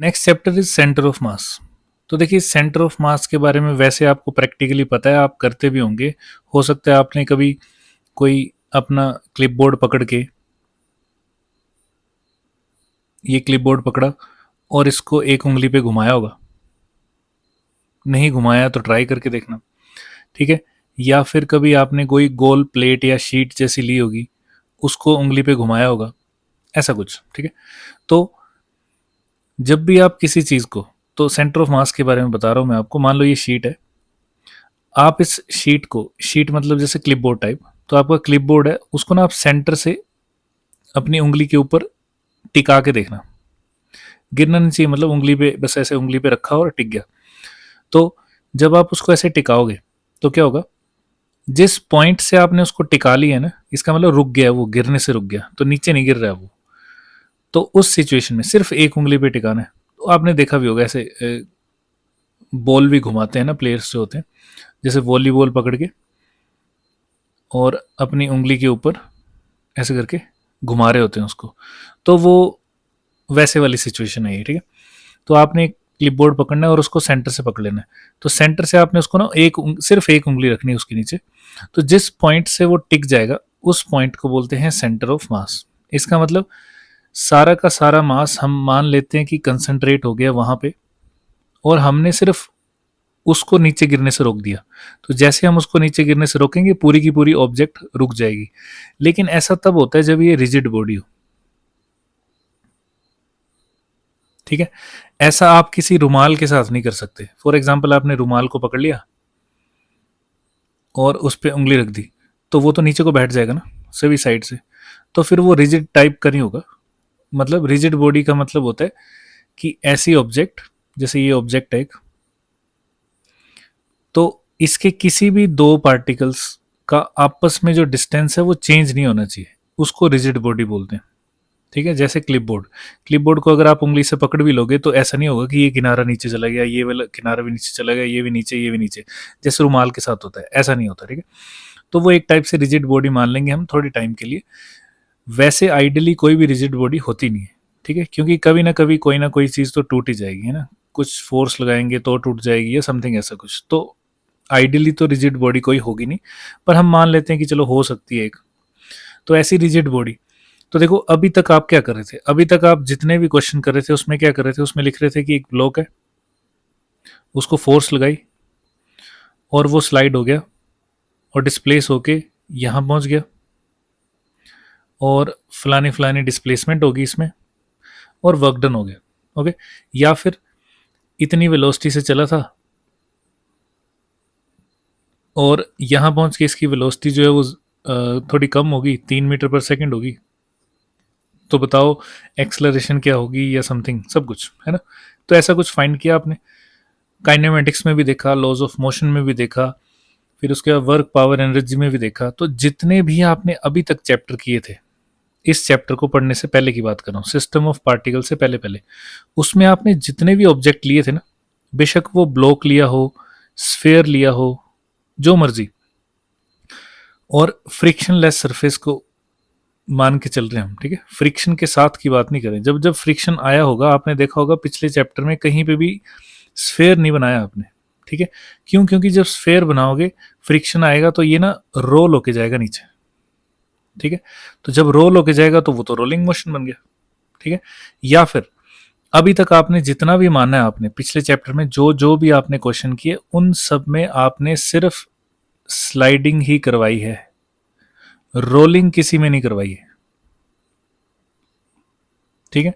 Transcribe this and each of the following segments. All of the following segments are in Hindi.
Next chapter is centre of mass. तो देखिए सेंटर ऑफ मास के बारे में वैसे आपको प्रैक्टिकली पता है, आप करते भी होंगे। हो सकता है आपने कभी कोई अपना क्लिपबोर्ड पकड़ के, ये क्लिपबोर्ड पकड़ा और इसको एक उंगली पे घुमाया होगा। नहीं घुमाया तो ट्राई करके देखना, ठीक है। या फिर कभी आपने कोई गोल प्लेट या शीट जैसी ली होगी, उसको उंगली पे घुमाया होगा, ऐसा कुछ, ठीक है। तो जब भी आप किसी चीज़ को, तो सेंटर ऑफ मास के बारे में बता रहा हूँ मैं आपको। मान लो ये शीट है, आप इस शीट को, शीट मतलब जैसे क्लिपबोर्ड टाइप, तो आपका क्लिपबोर्ड है, उसको ना आप सेंटर से अपनी उंगली के ऊपर टिका के देखना। गिरना नहीं चाहिए, मतलब उंगली पे, बस ऐसे उंगली पे रखा और टिक गया। तो जब आप उसको ऐसे टिकाओगे तो क्या होगा, जिस पॉइंट से आपने उसको टिका लिया है ना, इसका मतलब रुक गया, वो गिरने से रुक गया, तो नीचे नहीं गिर रहा है वो। तो उस सिचुएशन में सिर्फ एक उंगली पे टिकाना है। तो आपने देखा भी होगा ऐसे बॉल भी घुमाते हैं ना प्लेयर्स जो होते हैं, जैसे वॉलीबॉल पकड़ के और अपनी उंगली के ऊपर ऐसे करके घुमा रहे होते हैं उसको। तो वो वैसे वाली सिचुएशन है ये, ठीक है। तो आपने एक क्लिपबोर्ड पकड़ना है और उसको सेंटर से पकड़ लेना है। तो सेंटर से आपने उसको ना सिर्फ एक उंगली रखनी है उसके नीचे। तो जिस पॉइंट से वो टिक जाएगा, उस पॉइंट को बोलते हैं सेंटर ऑफ मास। इसका मतलब सारा का सारा मास हम मान लेते हैं कि कंसंट्रेट हो गया वहां पे, और हमने सिर्फ उसको नीचे गिरने से रोक दिया। तो जैसे हम उसको नीचे गिरने से रोकेंगे, पूरी की पूरी ऑब्जेक्ट रुक जाएगी। लेकिन ऐसा तब होता है जब ये रिजिड बॉडी हो, ठीक है। ऐसा आप किसी रुमाल के साथ नहीं कर सकते। फॉर एग्जाम्पल आपने रुमाल को पकड़ लिया और उस पर उंगली रख दी, तो वो तो नीचे को बैठ जाएगा ना सभी साइड से। तो फिर वो रिजिड टाइप का नहीं होगा। मतलब रिजिड बॉडी का मतलब होता है कि ऐसी ऑब्जेक्ट, जैसे ये ऑब्जेक्ट है एक, तो इसके किसी भी दो पार्टिकल्स का आपस में जो डिस्टेंस है वो चेंज नहीं होना चाहिए, उसको रिजिड बॉडी बोलते हैं, ठीक है। जैसे क्लिपबोर्ड, क्लिपबोर्ड को अगर आप उंगली से पकड़ भी लोगे तो ऐसा नहीं होगा कि ये किनारा नीचे चला गया, ये वाला किनारा भी नीचे चला गया, ये भी नीचे, ये भी नीचे, जैसे रुमाल के साथ होता है, ऐसा नहीं होता, ठीक है। तो वो एक टाइप से रिजिड बॉडी मान लेंगे हम थोड़ी टाइम के लिए। वैसे आइडियली कोई भी रिजिड बॉडी होती नहीं है, ठीक है, क्योंकि कभी ना कोई चीज़ तो टूट ही जाएगी, है ना। कुछ फोर्स लगाएंगे तो टूट जाएगी या समथिंग ऐसा कुछ। तो आइडियली तो रिजिड बॉडी कोई होगी नहीं, पर हम मान लेते हैं कि चलो हो सकती है एक। तो ऐसी रिजिड बॉडी, तो देखो अभी तक आप क्या कर रहे थे, अभी तक आप जितने भी क्वेश्चन कर रहे थे उसमें क्या कर रहे थे, उसमें लिख रहे थे कि एक ब्लॉक है, उसको फोर्स लगाई और वो स्लाइड हो गया और डिस्प्लेस होके यहाँ पहुँच गया, और फलानी फलानी डिस्प्लेसमेंट होगी इसमें, और वर्क डन हो गया, ओके। या फिर इतनी वेलोसिटी से चला था और यहाँ पहुँच के इसकी वेलोसिटी जो है वो थोड़ी कम होगी, 3 मीटर पर सेकेंड होगी। तो बताओ एक्सलरेशन क्या होगी या समथिंग, सब कुछ, है ना। तो ऐसा कुछ फाइंड किया आपने, काइनेमेटिक्स में भी देखा, लॉज ऑफ मोशन में भी देखा, फिर उसके बाद वर्क पावर एनर्जी में भी देखा। तो जितने भी आपने अभी तक चैप्टर किए थे, इस चैप्टर को पढ़ने से पहले की बात कर रहा हूँ, सिस्टम ऑफ पार्टिकल से पहले पहले, उसमें आपने जितने भी ऑब्जेक्ट लिए थे ना, बेशक वो ब्लॉक लिया हो, स्फेयर लिया हो, जो मर्जी, और फ्रिक्शनलेस सरफेस को मान के चल रहे हैं हम, ठीक है। फ्रिक्शन के साथ की बात नहीं करें। जब जब फ्रिक्शन आया होगा, आपने देखा होगा पिछले चैप्टर में कहीं पे भी स्फेयर नहीं बनाया आपने, ठीक है। क्यों? क्योंकि जब स्फेयर बनाओगे, फ्रिक्शन आएगा तो ये ना रोल होके जाएगा नीचे, ठीक है। तो जब रोल होके जाएगा तो वो तो रोलिंग मोशन बन गया, ठीक है। या फिर अभी तक आपने जितना भी माना है, आपने पिछले चैप्टर में जो जो भी आपने क्वेश्चन किए, उन सब में आपने सिर्फ स्लाइडिंग ही करवाई है, रोलिंग किसी में नहीं करवाई है, ठीक है।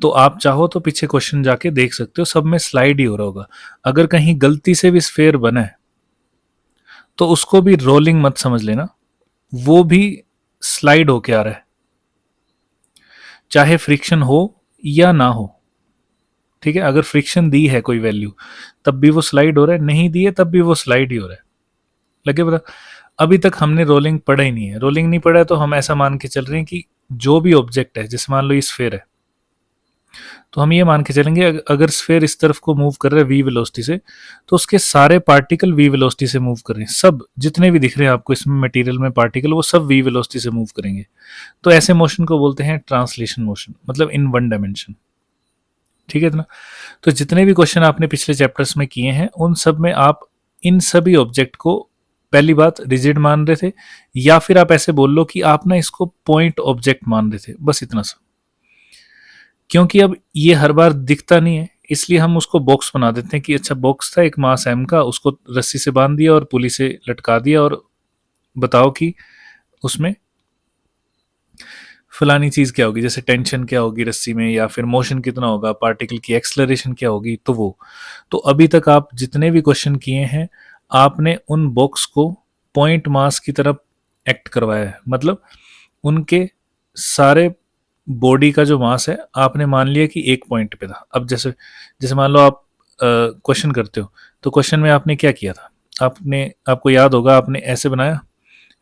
तो आप चाहो तो पीछे क्वेश्चन जाके देख सकते हो, सब में स्लाइड ही हो रहा होगा। अगर कहीं गलती से भी स्फेयर बना है तो उसको भी रोलिंग मत समझ लेना, वो भी स्लाइड होके आ रहा है, चाहे फ्रिक्शन हो या ना हो, ठीक है। अगर फ्रिक्शन दी है कोई वैल्यू, तब भी वो स्लाइड हो रहा है, नहीं दी है तब भी वो स्लाइड ही हो रहा है। लगे पता। अभी तक हमने रोलिंग पढ़ा ही नहीं है। रोलिंग नहीं पढ़ा है तो हम ऐसा मान के चल रहे हैं कि जो भी ऑब्जेक्ट है, जैसे मान लो ये स्फेयर है, तो हम ये मान के चलेंगे अगर स्फेयर इस तरफ को मूव कर रहा है वी वेलोसिटी से, तो उसके सारे पार्टिकल वी वेलोसिटी से मूव कर रहे हैं। सब जितने भी दिख रहे हैं आपको इसमें मटेरियल में पार्टिकल, वो सब वी वेलोसिटी से मूव करेंगे। तो ऐसे मोशन को बोलते हैं ट्रांसलेशन मोशन, मतलब इन वन डायमेंशन। ठीक है इतना। तो जितने भी क्वेश्चन आपने पिछले चैप्टर्स में किए हैं उन सब में आप इन सभी ऑब्जेक्ट को पहली बात रिजिड मान रहे थे, या फिर आप ऐसे बोल लो कि आप ना इसको पॉइंट ऑब्जेक्ट मान रहे थे, बस इतना सा। क्योंकि अब ये हर बार दिखता नहीं है, इसलिए हम उसको बॉक्स बना देते हैं कि अच्छा बॉक्स था एक मास एम का, उसको रस्सी से बांध दिया और पुली से लटका दिया, और बताओ कि उसमें फलानी चीज क्या होगी, जैसे टेंशन क्या होगी रस्सी में, या फिर मोशन कितना होगा, पार्टिकल की एक्सलरेशन क्या होगी, तो वो। तो अभी तक आप जितने भी क्वेश्चन किए हैं आपने उन बॉक्स को पॉइंट मास की तरफ एक्ट करवाया है, मतलब उनके सारे बॉडी का जो मास है आपने मान लिया कि एक पॉइंट पे था। अब जैसे जैसे मान लो आप क्वेश्चन करते हो, तो क्वेश्चन में आपने क्या किया था, आपने आपको याद होगा आपने ऐसे बनाया,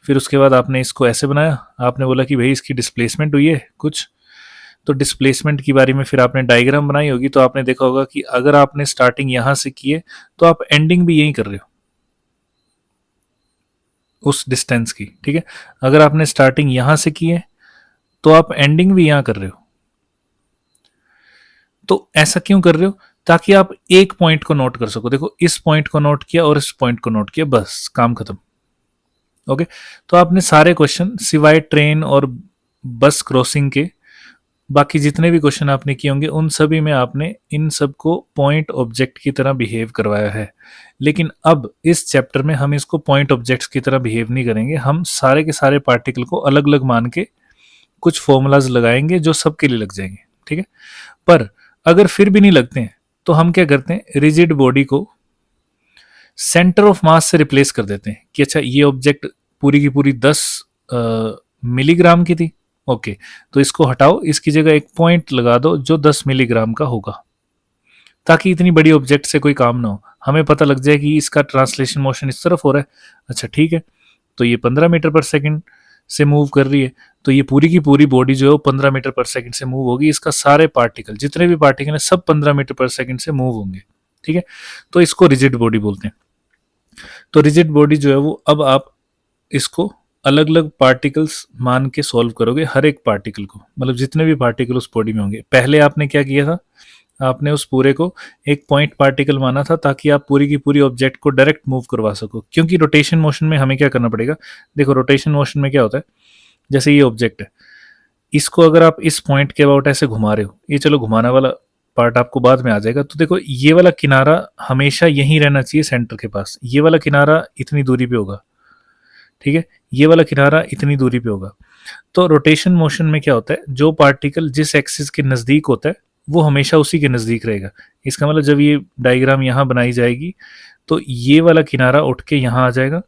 फिर उसके बाद आपने इसको ऐसे बनाया, आपने बोला कि भाई इसकी डिस्प्लेसमेंट हुई है कुछ, तो डिस्प्लेसमेंट की बारे में फिर आपने डायग्राम बनाई होगी, तो आपने देखा होगा कि अगर आपने स्टार्टिंग यहां से की है तो आप एंडिंग भी यही कर रहे हो उस डिस्टेंस की, ठीक है। अगर आपने स्टार्टिंग यहां से की है तो आप एंडिंग भी यहां कर रहे हो। तो ऐसा क्यों कर रहे हो, ताकि आप एक पॉइंट को नोट कर सको, देखो इस पॉइंट को नोट किया और इस पॉइंट को नोट किया, बस काम खत्म। ओके, तो आपने सारे क्वेश्चन सिवाय ट्रेन और बस क्रॉसिंग के बाकी जितने भी क्वेश्चन आपने किए होंगे उन सभी में आपने इन सबको पॉइंट ऑब्जेक्ट की तरह बिहेव करवाया है। लेकिन अब इस चैप्टर में हम इसको पॉइंट ऑब्जेक्ट्स की तरह बिहेव नहीं करेंगे, हम सारे के सारे पार्टिकल को अलग अलग मान के कुछ फॉर्मूलाज लगाएंगे जो सबके लिए लग जाएंगे, ठीक है। पर अगर फिर भी नहीं लगते हैं तो हम क्या करते हैं, रिजिड बॉडी को सेंटर ऑफ मास से रिप्लेस कर देते हैं कि अच्छा ये ऑब्जेक्ट पूरी की पूरी 10 मिलीग्राम की थी, ओके, तो इसको हटाओ, इसकी जगह एक पॉइंट लगा दो जो 10 मिलीग्राम का होगा, ताकि इतनी बड़ी ऑब्जेक्ट से कोई काम ना हो, हमें पता लग जाए कि इसका ट्रांसलेशन मोशन इस तरफ हो रहा है। अच्छा ठीक है, तो ये 15 मीटर पर सेकंड से मूव कर रही है, तो ये पूरी की पूरी बॉडी जो है वो 15 मीटर पर सेकंड से मूव होगी, इसका सारे पार्टिकल जितने भी पार्टिकल हैं सब 15 मीटर पर सेकंड से मूव होंगे, ठीक है। तो इसको रिजिड बॉडी बोलते हैं। तो रिजिड बॉडी जो है वो अब आप इसको अलग अलग पार्टिकल्स मान के सॉल्व करोगे, हर एक पार्टिकल को, मतलब जितने भी पार्टिकल उस बॉडी में होंगे। पहले आपने क्या किया था, आपने उस पूरे को एक पॉइंट पार्टिकल माना था ताकि आप पूरी की पूरी ऑब्जेक्ट को डायरेक्ट मूव करवा सको, क्योंकि रोटेशन मोशन में हमें क्या करना पड़ेगा, देखो रोटेशन मोशन में क्या होता है, जैसे ये ऑब्जेक्ट है, इसको अगर आप इस पॉइंट के अबाउट ऐसे घुमा रहे हो, ये चलो घुमाना वाला पार्ट आपको बाद में आ जाएगा, तो देखो ये वाला किनारा हमेशा यहीं रहना चाहिए सेंटर के पास, ये वाला किनारा इतनी दूरी पे होगा, ठीक है, ये वाला किनारा इतनी दूरी पे होगा। तो रोटेशन मोशन में क्या होता है, जो पार्टिकल जिस एक्सिस के नज़दीक होता है वो हमेशा उसी के नज़दीक रहेगा। इसका मतलब जब ये डायग्राम यहाँ बनाई जाएगी तो ये वाला किनारा उठ के यहाँ आ जाएगा,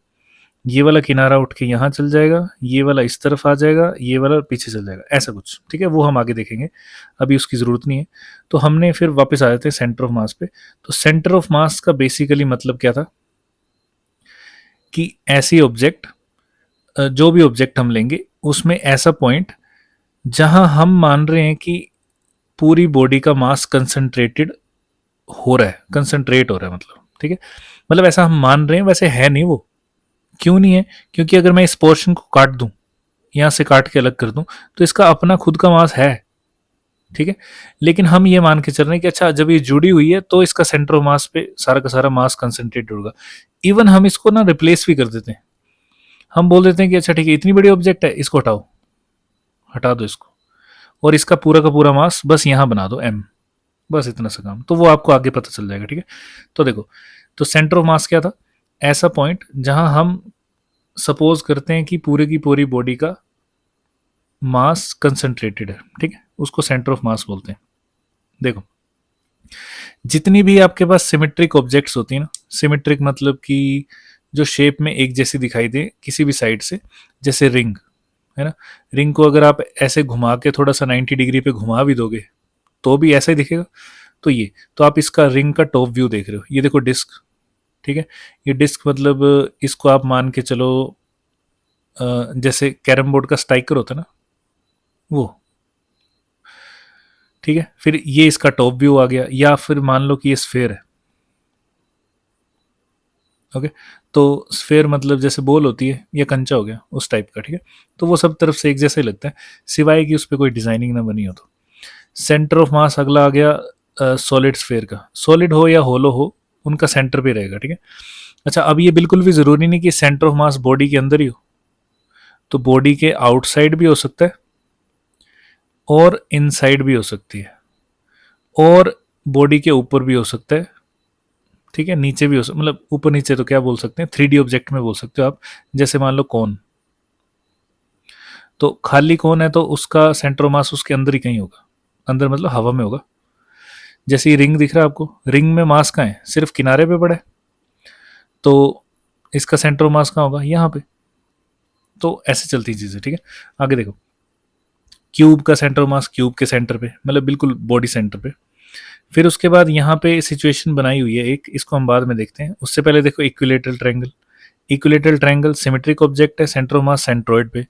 ये वाला किनारा उठ के यहाँ चल जाएगा, ये वाला इस तरफ आ जाएगा, ये वाला पीछे चल जाएगा, ऐसा कुछ, ठीक है। वो हम आगे देखेंगे, अभी उसकी ज़रूरत नहीं है। तो हमने फिर वापस आ जाते हैं सेंटर ऑफ मास पे। तो सेंटर ऑफ मास का बेसिकली मतलब क्या था कि ऐसी ऑब्जेक्ट, जो भी ऑब्जेक्ट हम लेंगे उसमें ऐसा पॉइंट जहां हम मान रहे हैं कि पूरी बॉडी का मास कंसंट्रेटेड हो रहा है, कंसंट्रेट हो रहा है, मतलब ठीक है, मतलब ऐसा हम मान रहे हैं, वैसे है नहीं वो। क्यों नहीं है, क्योंकि अगर मैं इस पोर्शन को काट दूं, यहां से काट के अलग कर दूं, तो इसका अपना खुद का मास है, ठीक है। लेकिन हम ये मान के चल रहे हैं कि अच्छा जब ये जुड़ी हुई है तो इसका सेंटर ऑफ मास पे सारा का सारा मास कंसंट्रेटेड होगा। इवन हम इसको ना रिप्लेस भी कर देते हैं, हम बोल देते हैं कि अच्छा ठीक है इतनी बड़ी ऑब्जेक्ट है, इसको हटाओ, हटा दो इसको, और इसका पूरा का पूरा मास बस यहां बना दो m, बस इतना सा काम, तो वो आपको आगे पता चल जाएगा, ठीक है। तो देखो, तो सेंटर ऑफ मास क्या था, ऐसा पॉइंट जहां हम सपोज करते हैं कि पूरे की पूरी बॉडी का मास कंसंट्रेटेड है, ठीक है, उसको सेंटर ऑफ मास बोलते हैं। देखो जितनी भी आपके पास सिमेट्रिक ऑब्जेक्ट्स होती है ना, सिमेट्रिक मतलब कि जो शेप में एक जैसी दिखाई दे किसी भी साइड से, जैसे रिंग है ना, रिंग को अगर आप ऐसे घुमा के थोड़ा सा 90 डिग्री पे घुमा भी दोगे तो भी ऐसा ही दिखेगा। तो ये, तो आप इसका रिंग का टॉप व्यू देख रहे हो, ये देखो डिस्क, ठीक है, ये डिस्क मतलब इसको आप मान के चलो जैसे कैरम बोर्ड का स्ट्राइकर होता है ना वो, ठीक है। फिर ये इसका टॉप व्यू आ गया, या फिर मान लो कि ये स्फेयर है, ओके, तो स्फेयर मतलब जैसे बॉल होती है या कंचा हो गया उस टाइप का, ठीक है। तो वो सब तरफ से एक जैसा ही लगता है, सिवाय कि उस पर कोई डिजाइनिंग ना बनी हो। तो सेंटर ऑफ मास अगला आ गया, सॉलिड स्फेयर का, सॉलिड हो या होलो हो, उनका सेंटर पे रहेगा, ठीक है। अच्छा, अब ये बिल्कुल भी ज़रूरी नहीं कि सेंटर ऑफ मास बॉडी के अंदर ही हो, तो बॉडी के आउटसाइड भी हो सकता है और इनसाइड भी हो सकती है, और बॉडी के ऊपर भी हो सकता है, ठीक है, नीचे भी हो सकता, मतलब ऊपर नीचे तो क्या बोल सकते हैं, 3D ऑब्जेक्ट में बोल सकते हो आप। जैसे मान लो कौन, तो खाली कौन है तो उसका सेंटर ऑफ मास उसके अंदर ही कहीं होगा, अंदर मतलब हवा में होगा। जैसे ये रिंग दिख रहा है आपको, रिंग में मास कहाँ है, सिर्फ किनारे पे पड़ा है, तो इसका सेंटर ऑफ मास कहाँ होगा, यहाँ पे। तो ऐसे चलती चीज़ें, ठीक है। आगे देखो, क्यूब का सेंटर ऑफ मास क्यूब के सेंटर पे, मतलब बिल्कुल बॉडी सेंटर पे। फिर उसके बाद यहाँ पे सिचुएशन बनाई हुई है एक, इसको हम बाद में देखते हैं, उससे पहले देखो equilateral triangle. Equilateral triangle symmetric object है, सेंटर ऑफ मास सेंट्रोइड पे,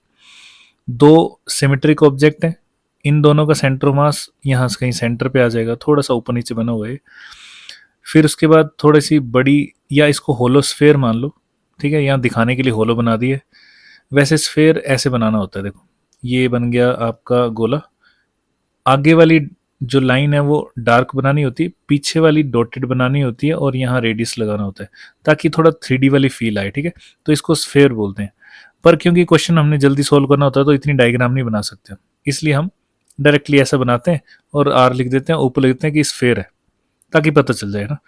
दो सिमेट्रिक ऑब्जेक्ट हैं, इन दोनों का सेंटर ऑफ मास यहाँ से कहीं सेंटर पे आ जाएगा, थोड़ा सा ऊपर नीचे बना हुआ है। फिर उसके बाद थोड़ी सी बड़ी, या इसको होलोस्फेयर मान लो, ठीक है, यहाँ दिखाने के लिए होलो बना दिए। वैसे स्फेयर ऐसे बनाना होता है, देखो ये बन गया आपका गोला, आगे वाली जो लाइन है वो डार्क बनानी होती है, पीछे वाली डॉटेड बनानी होती है, और यहाँ रेडियस लगाना होता है ताकि थोड़ा 3D वाली फील आए, ठीक है। तो इसको स्फेयर बोलते हैं। पर क्योंकि क्वेश्चन हमने जल्दी सोल्व करना होता है तो इतनी डायग्राम नहीं बना सकते, इसलिए हम डायरेक्टली ऐसा बनाते हैं और आर लिख देते हैं, ऊपर लिख देते हैं कि स्फेयर है, ताकि पता चल जाए ना,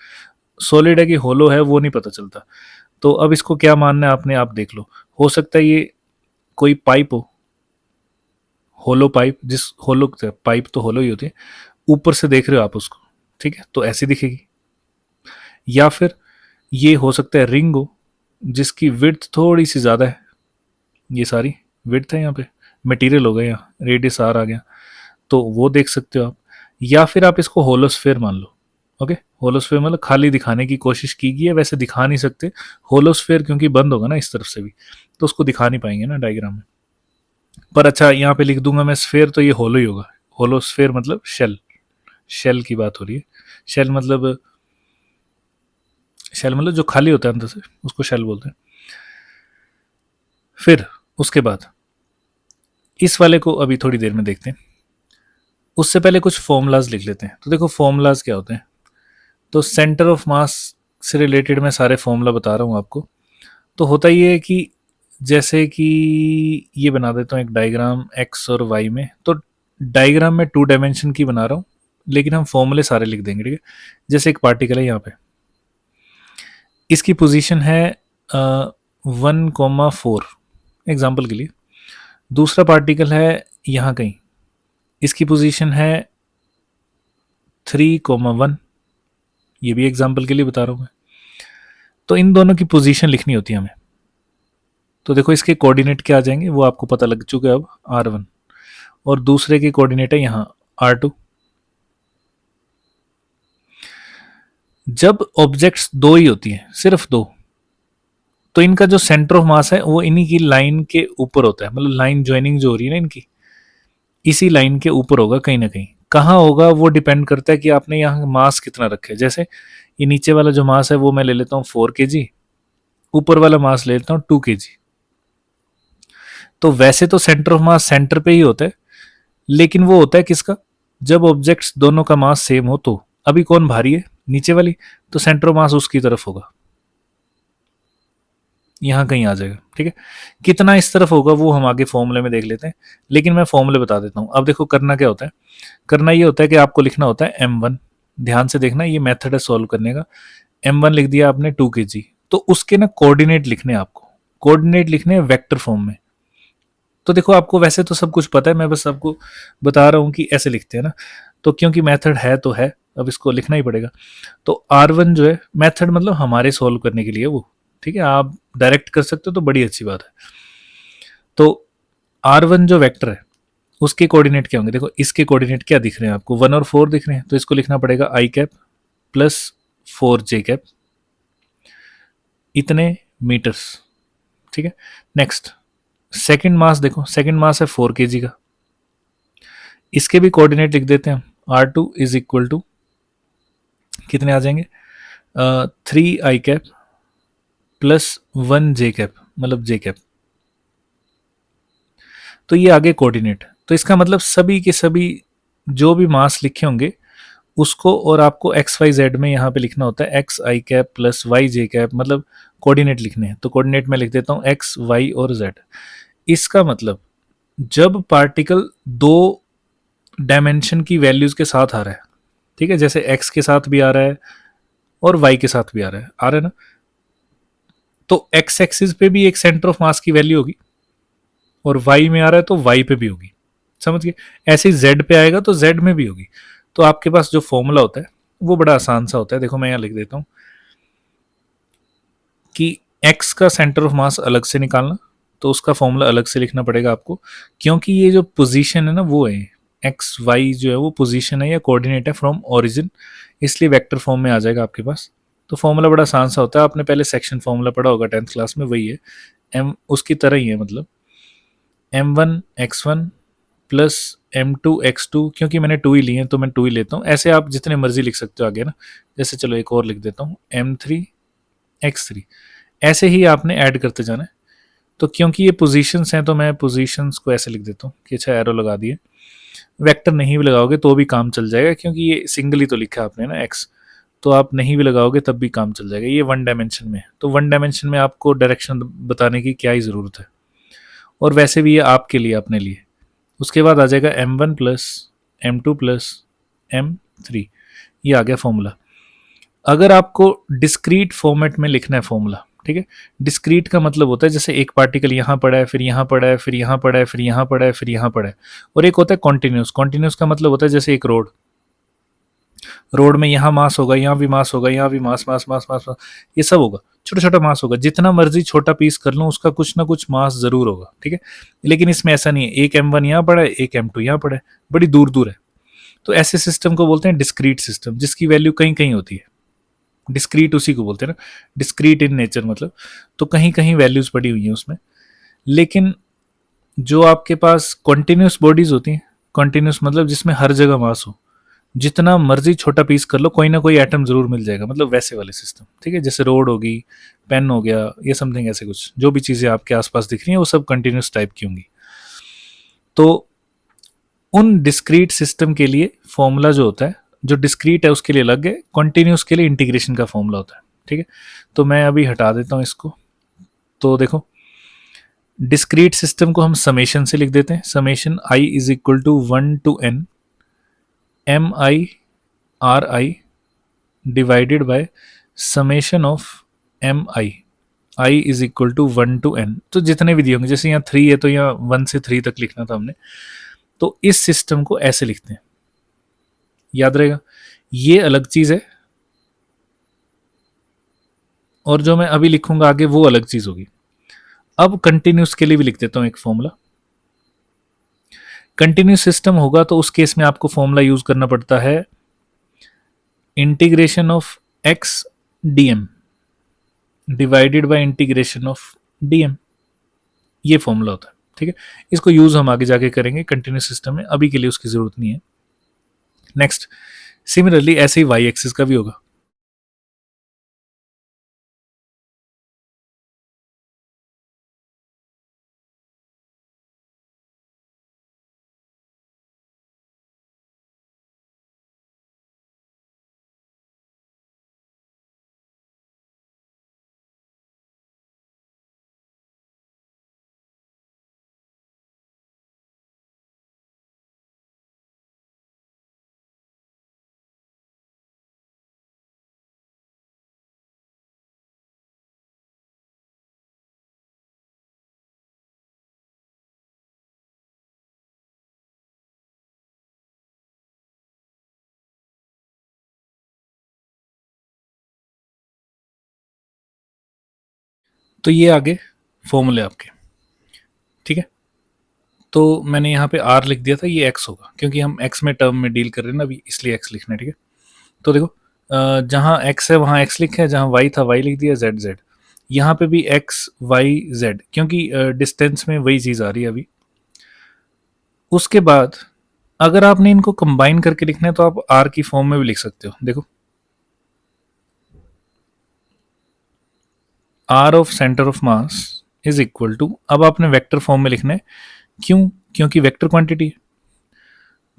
सॉलिड है कि होलो है वो नहीं पता चलता। तो अब इसको क्या मानना है आपने, आप देख लो। हो सकता है ये कोई पाइप हो, होलो पाइप, जिस होलो पाइप तो होलो ही होती है, ऊपर से देख रहे हो आप उसको, ठीक है, तो ऐसी दिखेगी। या फिर ये हो सकता है रिंग हो, जिसकी विड्थ थोड़ी सी ज़्यादा है, ये सारी विड्थ है यहाँ पे, मटेरियल हो गया, यहाँ रेडियस आर आ गया, तो वो देख सकते हो आप। या फिर आप इसको होलोस्फेयर मान लो। ओके, होलोस्फेयर मतलब खाली दिखाने की कोशिश की गई है, वैसे दिखा नहीं सकते होलोस्फेयर, क्योंकि बंद होगा ना इस तरफ से भी, तो उसको दिखा नहीं पाएंगे ना डायग्राम में। पर अच्छा, यहाँ पे लिख दूंगा मैं स्फेयर, तो ये होलो ही होगा। होलोस्फेयर मतलब शेल, शेल की बात हो रही है। शेल मतलब, शेल मतलब जो खाली होता है अंदर से, उसको शेल बोलते हैं। फिर उसके बाद इस वाले को अभी थोड़ी देर में देखते हैं, उससे पहले कुछ फॉर्मूलाज लिख लेते हैं। तो देखो फॉर्मूलाज क्या होते हैं, तो सेंटर ऑफ मास से रिलेटेड मैं सारे फॉर्मूला बता रहा हूँ आपको। तो होता ये है कि जैसे कि ये बना देता हूँ एक डायग्राम एक्स और वाई में, तो डायग्राम में 2 डायमेंशन की बना रहा हूँ, लेकिन हम फॉर्मूले सारे लिख देंगे, ठीक है। जैसे एक पार्टिकल है यहाँ पे, इसकी पोजीशन है 1,4 एग्जाम्पल के लिए। दूसरा पार्टिकल है यहाँ कहीं, इसकी पोजीशन है 3,1, ये भी एग्जाम्पल के लिए बता रहा हूँ मैं। तो इन दोनों की पोजीशन लिखनी होती है हमें। तो देखो इसके कोऑर्डिनेट क्या आ जाएंगे, वो आपको पता लग चुका है अब, R1, और दूसरे के कोऑर्डिनेट है यहाँ R2। जब ऑब्जेक्ट्स दो ही होती हैं, सिर्फ दो, तो इनका जो सेंटर ऑफ मास है वो इन्हीं की लाइन के ऊपर होता है, मतलब लाइन ज्वाइनिंग जो हो रही है ना इनकी, इसी लाइन के ऊपर होगा कहीं ना कहीं। कहाँ होगा वो डिपेंड करता है कि आपने यहाँ मास कितना रखा है। जैसे ये नीचे वाला जो मास है वो मैं ले लेता हूँ 4 kg, ऊपर वाला मास ले लेता हूँ 2 kg। तो वैसे तो सेंटर ऑफ मास सेंटर पे ही होता है, लेकिन वो होता है किसका, जब ऑब्जेक्ट्स दोनों का मास सेम हो। तो अभी कौन भारी है, नीचे वाली, तो सेंटर ऑफ मास उसकी तरफ होगा, यहाँ कहीं आ जाएगा, ठीक है। कितना इस तरफ होगा वो हम आगे फॉर्मूले में देख लेते हैं, लेकिन मैं फॉर्मूले बता देता हूँ। अब देखो करना क्या होता है, करना ये होता है कि आपको लिखना होता है m1, ध्यान से देखना, ये मेथड है सॉल्व करने का। m1 लिख दिया आपने 2 kg, तो उसके ना कोऑर्डिनेट लिखने हैं आपको, कोऑर्डिनेट लिखने हैं वेक्टर फॉर्म में। तो देखो आपको वैसे तो सब कुछ पता है, मैं बस आपको बता रहा हूँ कि ऐसे लिखते हैं ना, तो क्योंकि मेथड है तो है, अब इसको लिखना ही पड़ेगा। तो R1 जो है, मेथड मतलब हमारे सॉल्व करने के लिए वो, ठीक है, आप डायरेक्ट कर सकते हो तो बड़ी अच्छी बात है। तो R1 जो वेक्टर है उसके कोऑर्डिनेट क्या होंगे, देखो इसके कोऑर्डिनेट क्या दिख रहे हैं आपको, 1 और 4 दिख रहे हैं, तो इसको लिखना पड़ेगा I cap plus 4J cap, इतने मीटर्स, ठीक है। नेक्स्ट सेकंड मास, देखो सेकंड मास है 4 kg का, इसके भी कोऑर्डिनेट लिख देते हैं हम। R2 इज इक्वल टू कितने आ जाएंगे, 3I cap plus 1J cap, मतलब J कैप। तो ये आगे कोऑर्डिनेट, तो इसका मतलब सभी के सभी जो भी मास लिखे होंगे उसको और आपको एक्स वाई जेड में यहाँ पे लिखना होता है एक्स आई कैप प्लस वाई जे कैप, मतलब कोऑर्डिनेट लिखने हैं। तो कोऑर्डिनेट में लिख देता हूँ एक्स वाई और जेड। इसका मतलब जब पार्टिकल दो डायमेंशन की वैल्यूज के साथ आ रहा है, ठीक है, जैसे एक्स के साथ भी आ रहा है और वाई के साथ भी आ रहा है ना, तो एक्स एक्सिस पे भी एक सेंटर ऑफ मास की वैल्यू होगी और वाई में आ रहा है तो वाई पे भी होगी, समझ गए। ऐसे ही जेड पे आएगा तो जेड में भी होगी। तो आपके पास जो फॉर्मूला होता है वो बड़ा आसान सा होता है। देखो मैं यहाँ लिख देता हूँ कि एक्स का सेंटर ऑफ मास अलग से निकालना, तो उसका फॉर्मूला अलग से लिखना पड़ेगा आपको, क्योंकि ये जो पोजीशन है ना वो है एक्स वाई, जो है वो पोजीशन है या कोऑर्डिनेट है फ्रॉम ओरिजिन, इसलिए वेक्टर फॉर्म में आ जाएगा आपके पास। तो फॉर्मूला बड़ा आसान सा होता है, आपने पहले सेक्शन फॉर्मूला पढ़ा होगा 10th क्लास में, वही है एम, उसकी तरह ही है, मतलब m1 x1 plus m2 x2, क्योंकि मैंने टू ही लिए हैं तो मैं टू ही लेता हूँ। ऐसे आप जितने मर्जी लिख सकते हो आगे ना, जैसे चलो एक और लिख देता हूँ m3 x3, ऐसे ही आपने ऐड करते जाना है। तो क्योंकि ये पोजीशंस हैं तो मैं पोजीशंस को ऐसे लिख देता हूँ कि अच्छा एरो लगा दिए। वेक्टर नहीं भी लगाओगे तो भी काम चल जाएगा, क्योंकि ये सिंगल ही तो लिखा है आपने ना एक्स, तो आप नहीं भी लगाओगे तब भी काम चल जाएगा। ये वन डायमेंशन में है, तो वन डायमेंशन में आपको डायरेक्शन बताने की क्या ही ज़रूरत है, और वैसे भी ये आपके लिए अपने लिए। उसके बाद आ जाएगा m1 plus m2 plus m3, ये आ गया फॉर्मूला। अगर आपको डिस्क्रीट फॉर्मेट में लिखना है फॉर्मूला, ठीक है, डिस्क्रीट का मतलब होता है जैसे एक पार्टिकल यहाँ पड़ा है, फिर यहाँ पड़ा है, फिर यहाँ पड़ा है, फिर यहाँ पड़ा है, फिर यहाँ पड़ा है, और एक होता है कॉन्टिन्यूस। कॉन्टिन्यूस का मतलब होता है जैसे एक रोड, रोड में यहाँ मास होगा, यहाँ भी मास होगा, यहाँ भी मास मास मास मास मास, ये सब होगा, छोटा छोटा मास होगा, जितना मर्जी छोटा पीस कर लो उसका कुछ ना कुछ मास जरूर होगा, ठीक है। लेकिन इसमें ऐसा नहीं है, एक m1 यहाँ पड़ा है, एक m2 यहाँ पड़ा है, बड़ी दूर दूर है। तो ऐसे सिस्टम को बोलते हैं डिस्क्रीट सिस्टम, जिसकी वैल्यू कहीं कहीं होती है। डिस्क्रीट उसी को बोलते हैं ना, डिस्क्रीट इन नेचर मतलब, तो कहीं कहीं वैल्यूज पड़ी हुई हैं उसमें। लेकिन जो आपके पास कॉन्टिन्यूस बॉडीज होती हैं, कॉन्टिन्यूस मतलब जिसमें हर जगह मास हो, जितना मर्जी छोटा पीस कर लो कोई ना कोई एटम जरूर मिल जाएगा, मतलब वैसे वाले सिस्टम, ठीक है। जैसे रोड होगी, पेन हो गया, ये समथिंग ऐसे कुछ जो भी चीज़ें आपके आसपास दिख रही हैं वो सब कंटिन्यूस टाइप की होंगी। तो उन डिस्क्रीट सिस्टम के लिए फॉर्मूला जो होता है, जो डिस्क्रीट है उसके लिए अलग है, कॉन्टिन्यूस के लिए इंटीग्रेशन का फॉर्मूला होता है, ठीक है। तो मैं अभी हटा देता हूँ इसको। तो देखो डिस्क्रीट सिस्टम को हम समेशन से लिख देते हैं, summation I is equal to 1 to n MI/RI divided by summation of MI, I is equal to 1 to n। तो जितने भी दिए होंगे, जैसे यहाँ 3 है तो यहाँ 1 से 3 तक लिखना था हमने, तो इस सिस्टम को ऐसे लिखते हैं, याद रहेगा। ये अलग चीज है और जो मैं अभी लिखूंगा आगे वो अलग चीज होगी। अब कंटिन्यूस के लिए भी लिख देता हूं एक फॉर्मूला। कंटिन्यूस सिस्टम होगा तो उस केस में आपको फॉर्मूला यूज करना पड़ता है integration of x DM divided by integration of DM, ये फॉर्मूला होता है, ठीक है। इसको यूज हम आगे जाके करेंगे कंटिन्यूस सिस्टम में, अभी के लिए उसकी जरूरत नहीं है। नेक्स्ट, सिमिलरली ऐसे ही वाई एक्सिस का भी होगा। तो ये आगे फॉर्मूले आपके, ठीक है। तो मैंने यहाँ पे आर लिख दिया था, ये एक्स होगा क्योंकि हम एक्स में टर्म में डील कर रहे हैं ना अभी, इसलिए एक्स लिखना है, ठीक है। तो देखो जहाँ एक्स है वहाँ एक्स लिखा है, जहाँ वाई था वाई लिख दिया, जेड जेड। यहाँ पे भी एक्स वाई जेड, क्योंकि डिस्टेंस में वही चीज़ आ रही है अभी। उसके बाद अगर आपने इनको कंबाइन करके लिखना है तो आप आर की फॉर्म में भी लिख सकते हो। देखो R of centre of mass is equal to, अब आपने वेक्टर फॉर्म में लिखना है, क्यों, क्योंकि वेक्टर क्वांटिटी है।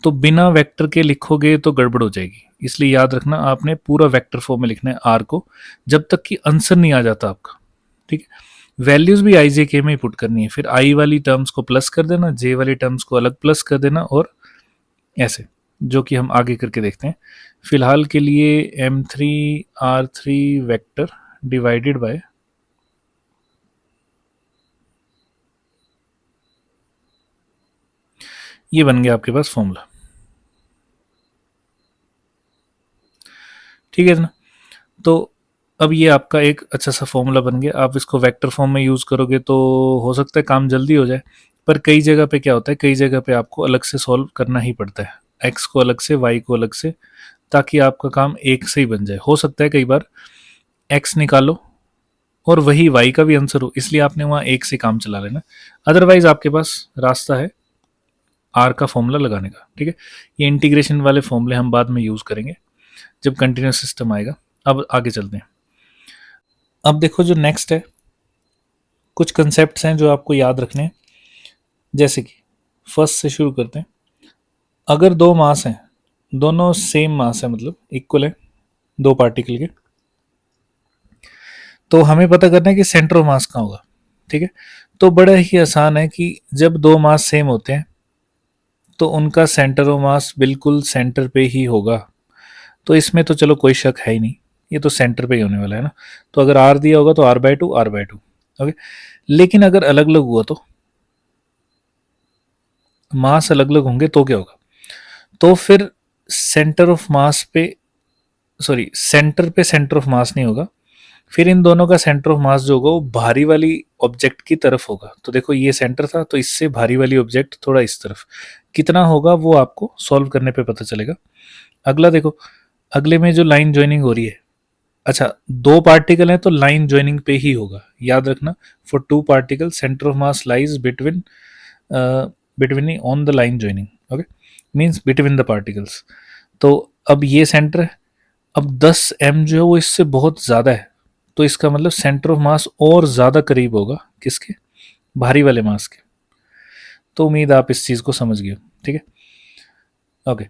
तो बिना वेक्टर के लिखोगे तो गड़बड़ हो जाएगी, इसलिए याद रखना आपने पूरा वेक्टर फॉर्म में लिखना है आर को, जब तक कि आंसर नहीं आ जाता आपका। ठीक है, वैल्यूज भी आई जे के में ही पुट करनी है, फिर आई वाली टर्म्स को प्लस कर देना, जे वाली टर्म्स को अलग प्लस कर देना, और ऐसे, जो कि हम आगे करके देखते हैं। फिलहाल के लिए M3R3 वेक्टर डिवाइडेड बाय ये बन गया आपके पास फॉर्मूला। ठीक है ना, तो अब ये आपका एक अच्छा सा फॉर्मूला बन गया। आप इसको वेक्टर फॉर्म में यूज़ करोगे तो हो सकता है काम जल्दी हो जाए, पर कई जगह पे क्या होता है, कई जगह पे आपको अलग से सॉल्व करना ही पड़ता है, एक्स को अलग से, वाई को अलग से, ताकि आपका काम एक से ही बन जाए। हो सकता है कई बार एक्स निकालो और वही वाई का भी आंसर हो, इसलिए आपने वहाँ एक से काम चला लेना। अदरवाइज आपके पास रास्ता है आर का फॉर्मूला लगाने का। ठीक है, ये इंटीग्रेशन वाले फॉर्मूले हम बाद में यूज़ करेंगे जब कंटिन्यूस सिस्टम आएगा। अब आगे चलते हैं। अब देखो जो नेक्स्ट है, कुछ कंसेप्ट्स हैं जो आपको याद रखने हैं, जैसे कि फर्स्ट से शुरू करते हैं। अगर दो मास हैं, दोनों सेम मास है, मतलब इक्वल है दो पार्टिकल के, तो हमें पता करना है कि सेंटर ऑफ मास कहाँ होगा। ठीक है, तो बड़ा ही आसान है कि जब दो मास सेम होते हैं तो उनका सेंटर ऑफ मास बिल्कुल सेंटर पे ही होगा। तो इसमें तो चलो कोई शक है ही नहीं, ये तो सेंटर पे ही होने वाला है ना। तो अगर आर दिया होगा तो R/2 R/2। ओके, लेकिन अगर अलग अलग हुआ तो मास अलग अलग होंगे तो क्या होगा, तो फिर सेंटर ऑफ मास पे, सॉरी सेंटर पे सेंटर ऑफ मास नहीं होगा, फिर इन दोनों का सेंटर ऑफ मास जो होगा वो भारी वाली ऑब्जेक्ट की तरफ होगा। तो देखो ये सेंटर था, तो इससे भारी वाली ऑब्जेक्ट थोड़ा इस तरफ, कितना होगा वो आपको सॉल्व करने पे पता चलेगा। अगला देखो, अगले में जो लाइन ज्वाइनिंग हो रही है, अच्छा दो पार्टिकल हैं तो लाइन ज्वाइनिंग पे ही होगा, याद रखना। For two particle centre of mass lies between between on the line joining. Okay, means between the particles. तो अब ये सेंटर है, अब 10 m जो है वो इससे बहुत ज़्यादा है, तो इसका मतलब सेंटर ऑफ मास और ज़्यादा करीब होगा किसके, भारी वाले मास के। तो उम्मीद आप इस चीज़ को समझ गए। ठीक है, ओके।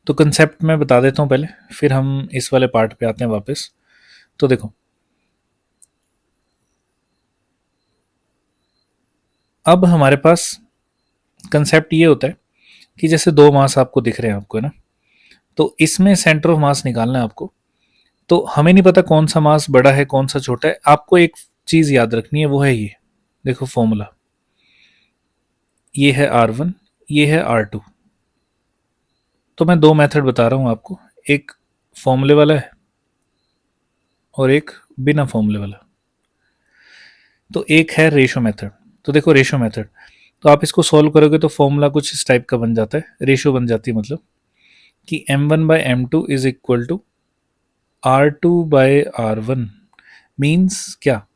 तो कंसेप्ट मैं बता देता हूँ पहले, फिर हम इस वाले पार्ट पे आते हैं वापस। तो देखो, अब हमारे पास कंसेप्ट ये होता है कि जैसे दो मास आपको दिख रहे हैं आपको, है ना, तो इसमें सेंटर ऑफ मास निकालना है आपको। तो हमें नहीं पता कौन सा मास बड़ा है कौन सा छोटा है, आपको एक चीज़ याद रखनी है, वो है ये देखो फॉर्मूला, ये है R1, ये है R2। तो मैं दो मेथड बता रहा हूँ आपको, एक फॉर्मूले वाला है और एक बिना फॉर्मूले वाला। तो एक है रेशो मेथड। तो देखो रेशो मेथड, तो आप इसको सॉल्व करोगे तो फॉर्मूला कुछ इस टाइप का बन जाता है, रेशो बन जाती है, मतलब कि M1/M2 is equal to R2/R1। Means क्या,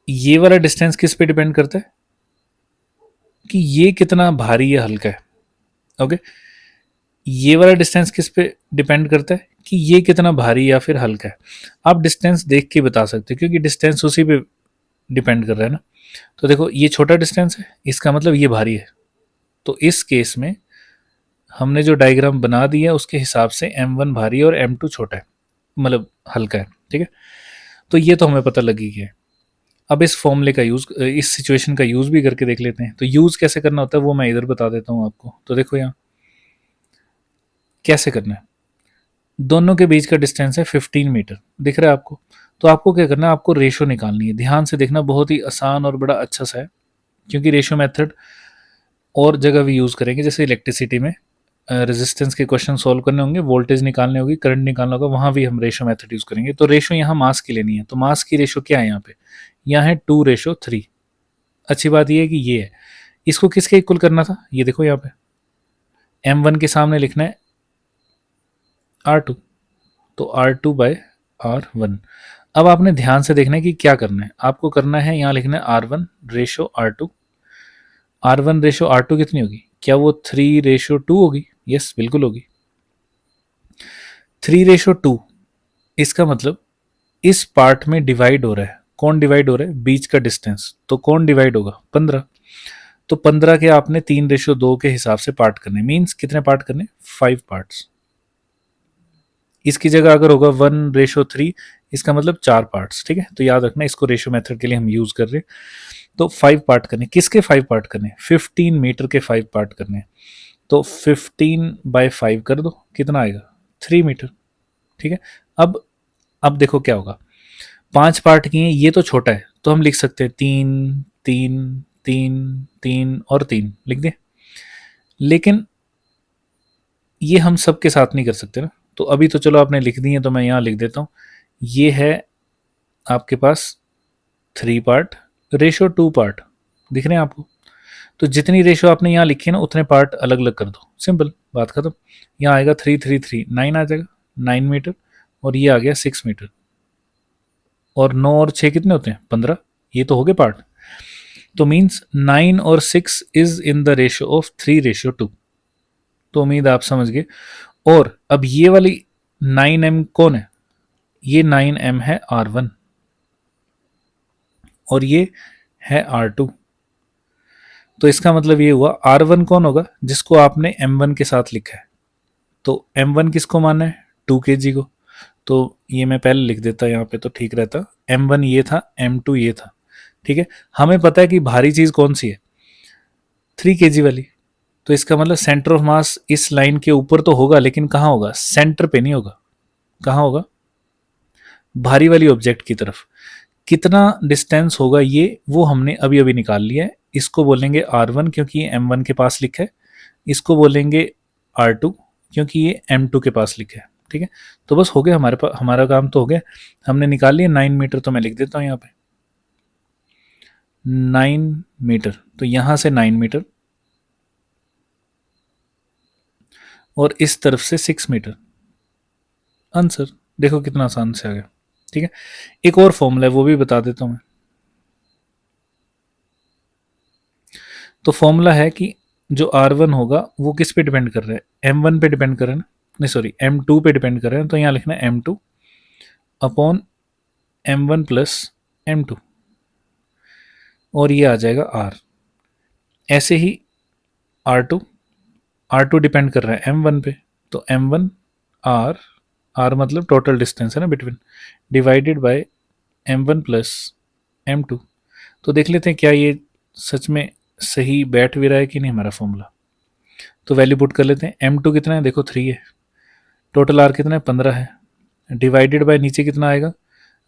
ये वाला डिस्टेंस किस पे डिपेंड करता है कि ये कितना भारी या हल्का है। ओके, ये वाला डिस्टेंस किस पे डिपेंड करता है कि ये कितना भारी या फिर हल्का है। आप डिस्टेंस देख के बता सकते हो, क्योंकि डिस्टेंस उसी पे डिपेंड कर रहा है ना। तो देखो ये छोटा डिस्टेंस है, इसका मतलब ये भारी है। तो इस केस में हमने जो डायग्राम बना दिया है उसके हिसाब से M1 भारी है और M2 छोटा है, मतलब हल्का है। ठीक है, तो ये तो हमें पता लगी गया है। अब इस फॉर्मूले का यूज़, इस सिचुएशन का यूज़ भी करके देख लेते हैं। तो यूज़ कैसे करना होता है वो मैं इधर बता देता हूँ आपको। तो देखो यहाँ कैसे करना है, दोनों के बीच का डिस्टेंस है 15 मीटर, दिख रहा है आपको। तो आपको क्या करना है, आपको रेशो निकालनी है। ध्यान से देखना, बहुत ही आसान और बड़ा अच्छा सा है, क्योंकि रेशो मेथड और जगह भी यूज़ करेंगे, जैसे इलेक्ट्रिसिटी में रेजिस्टेंस के क्वेश्चन सॉल्व करने होंगे, वोल्टेज निकालने होगी, करंट निकालना होगा, वहाँ भी हम रेशो मेथड यूज़ करेंगे। तो रेशो यहाँ मास की लेनी है, तो मास की रेशो क्या है यहाँ पे, यहाँ है 2:3। अच्छी बात यह है कि ये है, इसको किसके इक्वल करना था, ये देखो यहाँ पे M1 के सामने लिखना है R2, तो R2/R1। अब आपने ध्यान से देखना है कि क्या करना है, आपको करना है यहाँ लिखना है R1:R2। R1:R2 कितनी होगी, क्या वो 3:2 होगी, यस बिल्कुल होगी 3:2। इसका मतलब इस पार्ट में डिवाइड हो रहा है कौन डिवाइड हो रहा है, बीच का डिस्टेंस, तो कौन डिवाइड होगा, 15। तो 15 के आपने 3:2 के हिसाब से पार्ट करने, मीन्स कितने पार्ट करने, 5 पार्ट्स। इसकी जगह अगर होगा 1:3, इसका मतलब 4 पार्ट्स, ठीक है। तो याद रखना, इसको रेशियो मेथड के लिए हम यूज कर रहे हैं। तो 5 पार्ट करने, किसके 5 पार्ट करने, 15 मीटर के 5 पार्ट करने। तो 15/5 कर दो, कितना आएगा, 3 मीटर, ठीक है। अब देखो क्या होगा, 5 पार्ट किए, ये तो छोटा है, तो हम लिख सकते हैं 3 3 3 3 और 3 लिख दे। लेकिन ये हम सबके साथ नहीं कर सकते ना, तो अभी तो चलो आपने लिख दी है, तो मैं यहाँ लिख देता हूँ। ये है आपके पास 3 पार्ट, रेशो 2 पार्ट, दिख रहे हैं आपको। तो जितनी रेशो आपने यहाँ लिखी है ना, उतने पार्ट अलग अलग कर दो, सिंपल, बात खत्म। यहाँ आएगा 3 3 3 9 आ जाएगा, 9 मीटर, और ये आ गया 6 मीटर। और 9 और 6 कितने होते हैं, 15। ये तो हो गए पार्ट। तो मीन्स 9 और 6 is in the ratio of 3:2। तो उम्मीद आप समझ गए। और अब ये वाली 9m कौन है, ये 9m है R1, और ये है R2। तो इसका मतलब ये हुआ R1 कौन होगा, जिसको आपने M1 के साथ लिखा है। तो M1 किसको माना है, 2 kg को। तो ये मैं पहले लिख देता यहाँ पे तो ठीक रहता, M1 ये था, M2 ये था, ठीक है। हमें पता है कि भारी चीज कौन सी है, 3 kg वाली। तो इसका मतलब सेंटर ऑफ मास इस लाइन के ऊपर तो होगा, लेकिन कहाँ होगा, सेंटर पे नहीं होगा। कहाँ होगा, भारी वाली ऑब्जेक्ट की तरफ। कितना डिस्टेंस होगा ये, वो हमने अभी अभी निकाल लिया है। इसको बोलेंगे R1 क्योंकि ये M1 के पास लिखा है, इसको बोलेंगे R2 क्योंकि ये M2 के पास लिखा है, ठीक है। तो बस हो गया, हमारे पास हमारा काम तो हो गया, हमने निकाल लिया 9 मीटर। तो मैं लिख देता हूँ यहाँ पे 9 मीटर, तो यहाँ से 9 मीटर, और इस तरफ से 6 मीटर। आंसर देखो कितना आसान से आ गया, ठीक है। एक और फॉर्मूला है, वो भी बता देता हूं मैं। तो फॉर्मूला है कि जो R1 होगा वो किस पे डिपेंड कर रहा है, M1 पे डिपेंड कर रहा है ना, नहीं सॉरी M2 पे डिपेंड कर रहा है। तो यहाँ लिखना है M2 upon M1 plus M2, और ये आ जाएगा R। ऐसे ही R2, R2 डिपेंड कर रहा है M1 पे, तो M1 R, R मतलब टोटल डिस्टेंस है ना between, divided by M1 plus M2। तो देख लेते हैं क्या ये सच में सही बैठ भी रहा है कि नहीं हमारा फॉर्मूला। तो वैल्यू पुट कर लेते हैं। M2 कितना है, देखो 3 है, टोटल R कितना है, 15 है, डिवाइडेड बाय नीचे कितना आएगा,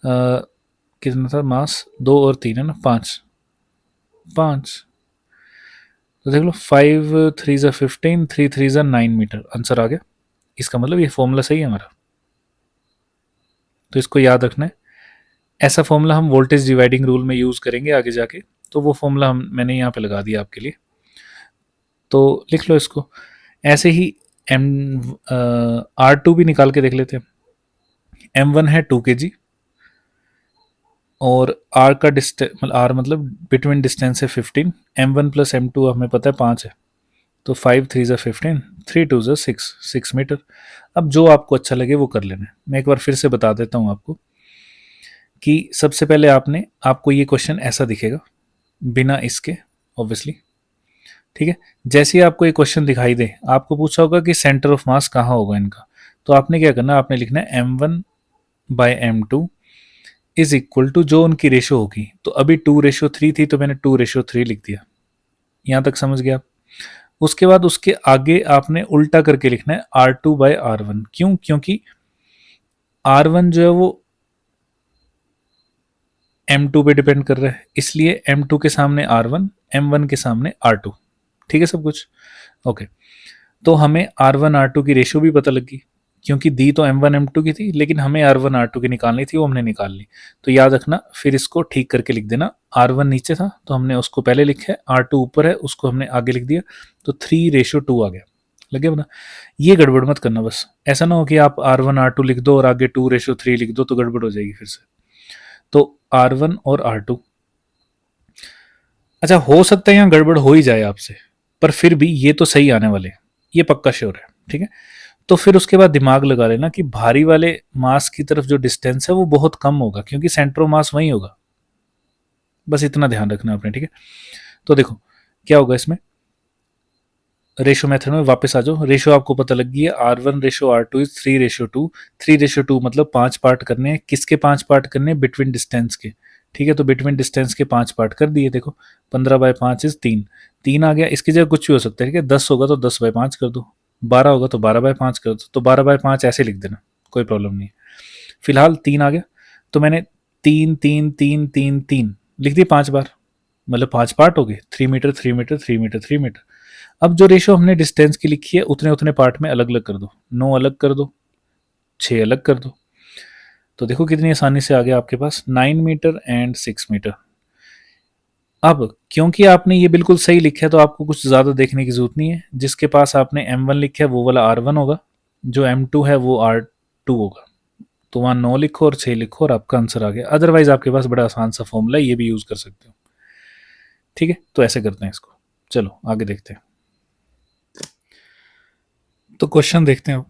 कितना था मास, 2 और 3 है ना, 5 5। तो देख लो 5 3 ज़ा 15, 3 3 ज़ा 9 मीटर, आंसर आ गया। इसका मतलब ये फॉर्मूला सही है हमारा, तो इसको याद रखना है। ऐसा फॉर्मूला हम वोल्टेज डिवाइडिंग रूल में यूज़ करेंगे आगे जाके, तो वो फॉर्मूला मैंने यहाँ पे लगा दिया आपके लिए, तो लिख लो इसको। ऐसे ही R2 भी निकाल के देख लेते हैं। M1 है 2 kg, और R का डिस्टेंस मतलब R मतलब बिटवीन डिस्टेंस है 15, M1 प्लस M2 हमें पता है 5 है, तो 5 3 ज़ा 15, 3 2 ज़ा 6 मीटर। अब जो आपको अच्छा लगे वो कर लेना है। मैं एक बार फिर से बता देता हूँ आपको कि सबसे पहले आपको ये क्वेश्चन ऐसा दिखेगा, बिना इसके ऑब्वियसली, ठीक है। जैसे ही आपको एक क्वेश्चन दिखाई दे, आपको पूछा होगा कि सेंटर ऑफ मास कहाँ होगा इनका, तो आपने क्या करना, आपने लिखना है M1/M2 इज इक्वल टू जो उनकी रेशो होगी। तो अभी 2:3 थी, तो मैंने 2:3 लिख दिया। यहां तक समझ गया आप। उसके बाद उसके आगे आपने उल्टा करके लिखना है R2/R1। क्यों, क्योंकि R1 जो है वो M2 पे डिपेंड कर रहा है, इसलिए M2 के सामने R1, M1 के सामने R2, ठीक है सब कुछ ओके। तो हमें R1 R2 की रेशियो भी पता लगी, क्योंकि दी तो M1 M2 की थी, लेकिन हमें R1 R2 की निकालनी थी, वो हमने निकाल ली। तो याद रखना, फिर इसको ठीक करके लिख देना। R1 नीचे था तो हमने उसको पहले लिखा है, R2 ऊपर है उसको हमने आगे लिख दिया, तो 3:2 आ गया। लगे बना, ये गड़बड़ मत करना बस। ऐसा ना हो कि आप R1 R2 लिख दो और आगे 2:3 लिख दो, तो गड़बड़ हो जाएगी फिर से। तो R1 और R2, अच्छा हो सकता है यहाँ गड़बड़ हो ही जाए आपसे, पर फिर भी ये तो सही आने वाले, ये पक्का श्योर है, ठीक है। तो फिर उसके बाद दिमाग लगा लेना कि भारी वाले मास की तरफ जो डिस्टेंस है वो बहुत कम होगा, क्योंकि सेंटर ऑफ मास वही होगा, बस इतना ध्यान रखना आपने, ठीक है। तो देखो क्या होगा इसमें, रेशो मेथड में वापस आ जाओ। रेशो आपको पता लग गई है, R1 रेशो R2 इज 3:2। 3:2 मतलब 5 पार्ट करने हैं। किसके 5 पार्ट करने हैं? बिटवीन डिस्टेंस के, ठीक है। तो बिटवीन डिस्टेंस के 5 पार्ट कर दिए। देखो 15/5 इज 3, 3 आ गया। इसकी जगह कुछ भी हो सकता है, ठीक है। 10 होगा तो 10/5 कर दो, 12 होगा तो 12/5 कर दो, तो 12/5 ऐसे लिख देना, कोई प्रॉब्लम नहीं। फिलहाल 3 आ गया, तो मैंने 3 3 3 3 3 लिख दी 5 बार, मतलब 5 पार्ट हो गए, 3 मीटर 3 मीटर 3 मीटर 3 मीटर। अब जो रेशो हमने डिस्टेंस की लिखी है उतने उतने पार्ट में अलग अलग कर दो, 9 अलग कर दो, 6 अलग कर दो। तो देखो कितनी आसानी से आ गया आपके पास 9 मीटर एंड 6 मीटर। अब क्योंकि आपने ये बिल्कुल सही लिखा है तो आपको कुछ ज़्यादा देखने की जरूरत नहीं है। जिसके पास आपने M1 लिखा है वो वाला R1 होगा, जो M2 है वो R2 होगा। तो वहाँ 9 लिखो और 6 लिखो और आपका आंसर आ गया। अदरवाइज आपके पास बड़ा आसान सा फॉर्मूला है, ये भी यूज़ कर सकते हो, ठीक है। तो ऐसे करते हैं इसको, चलो आगे देखते हैं। तो क्वेश्चन देखते हैं।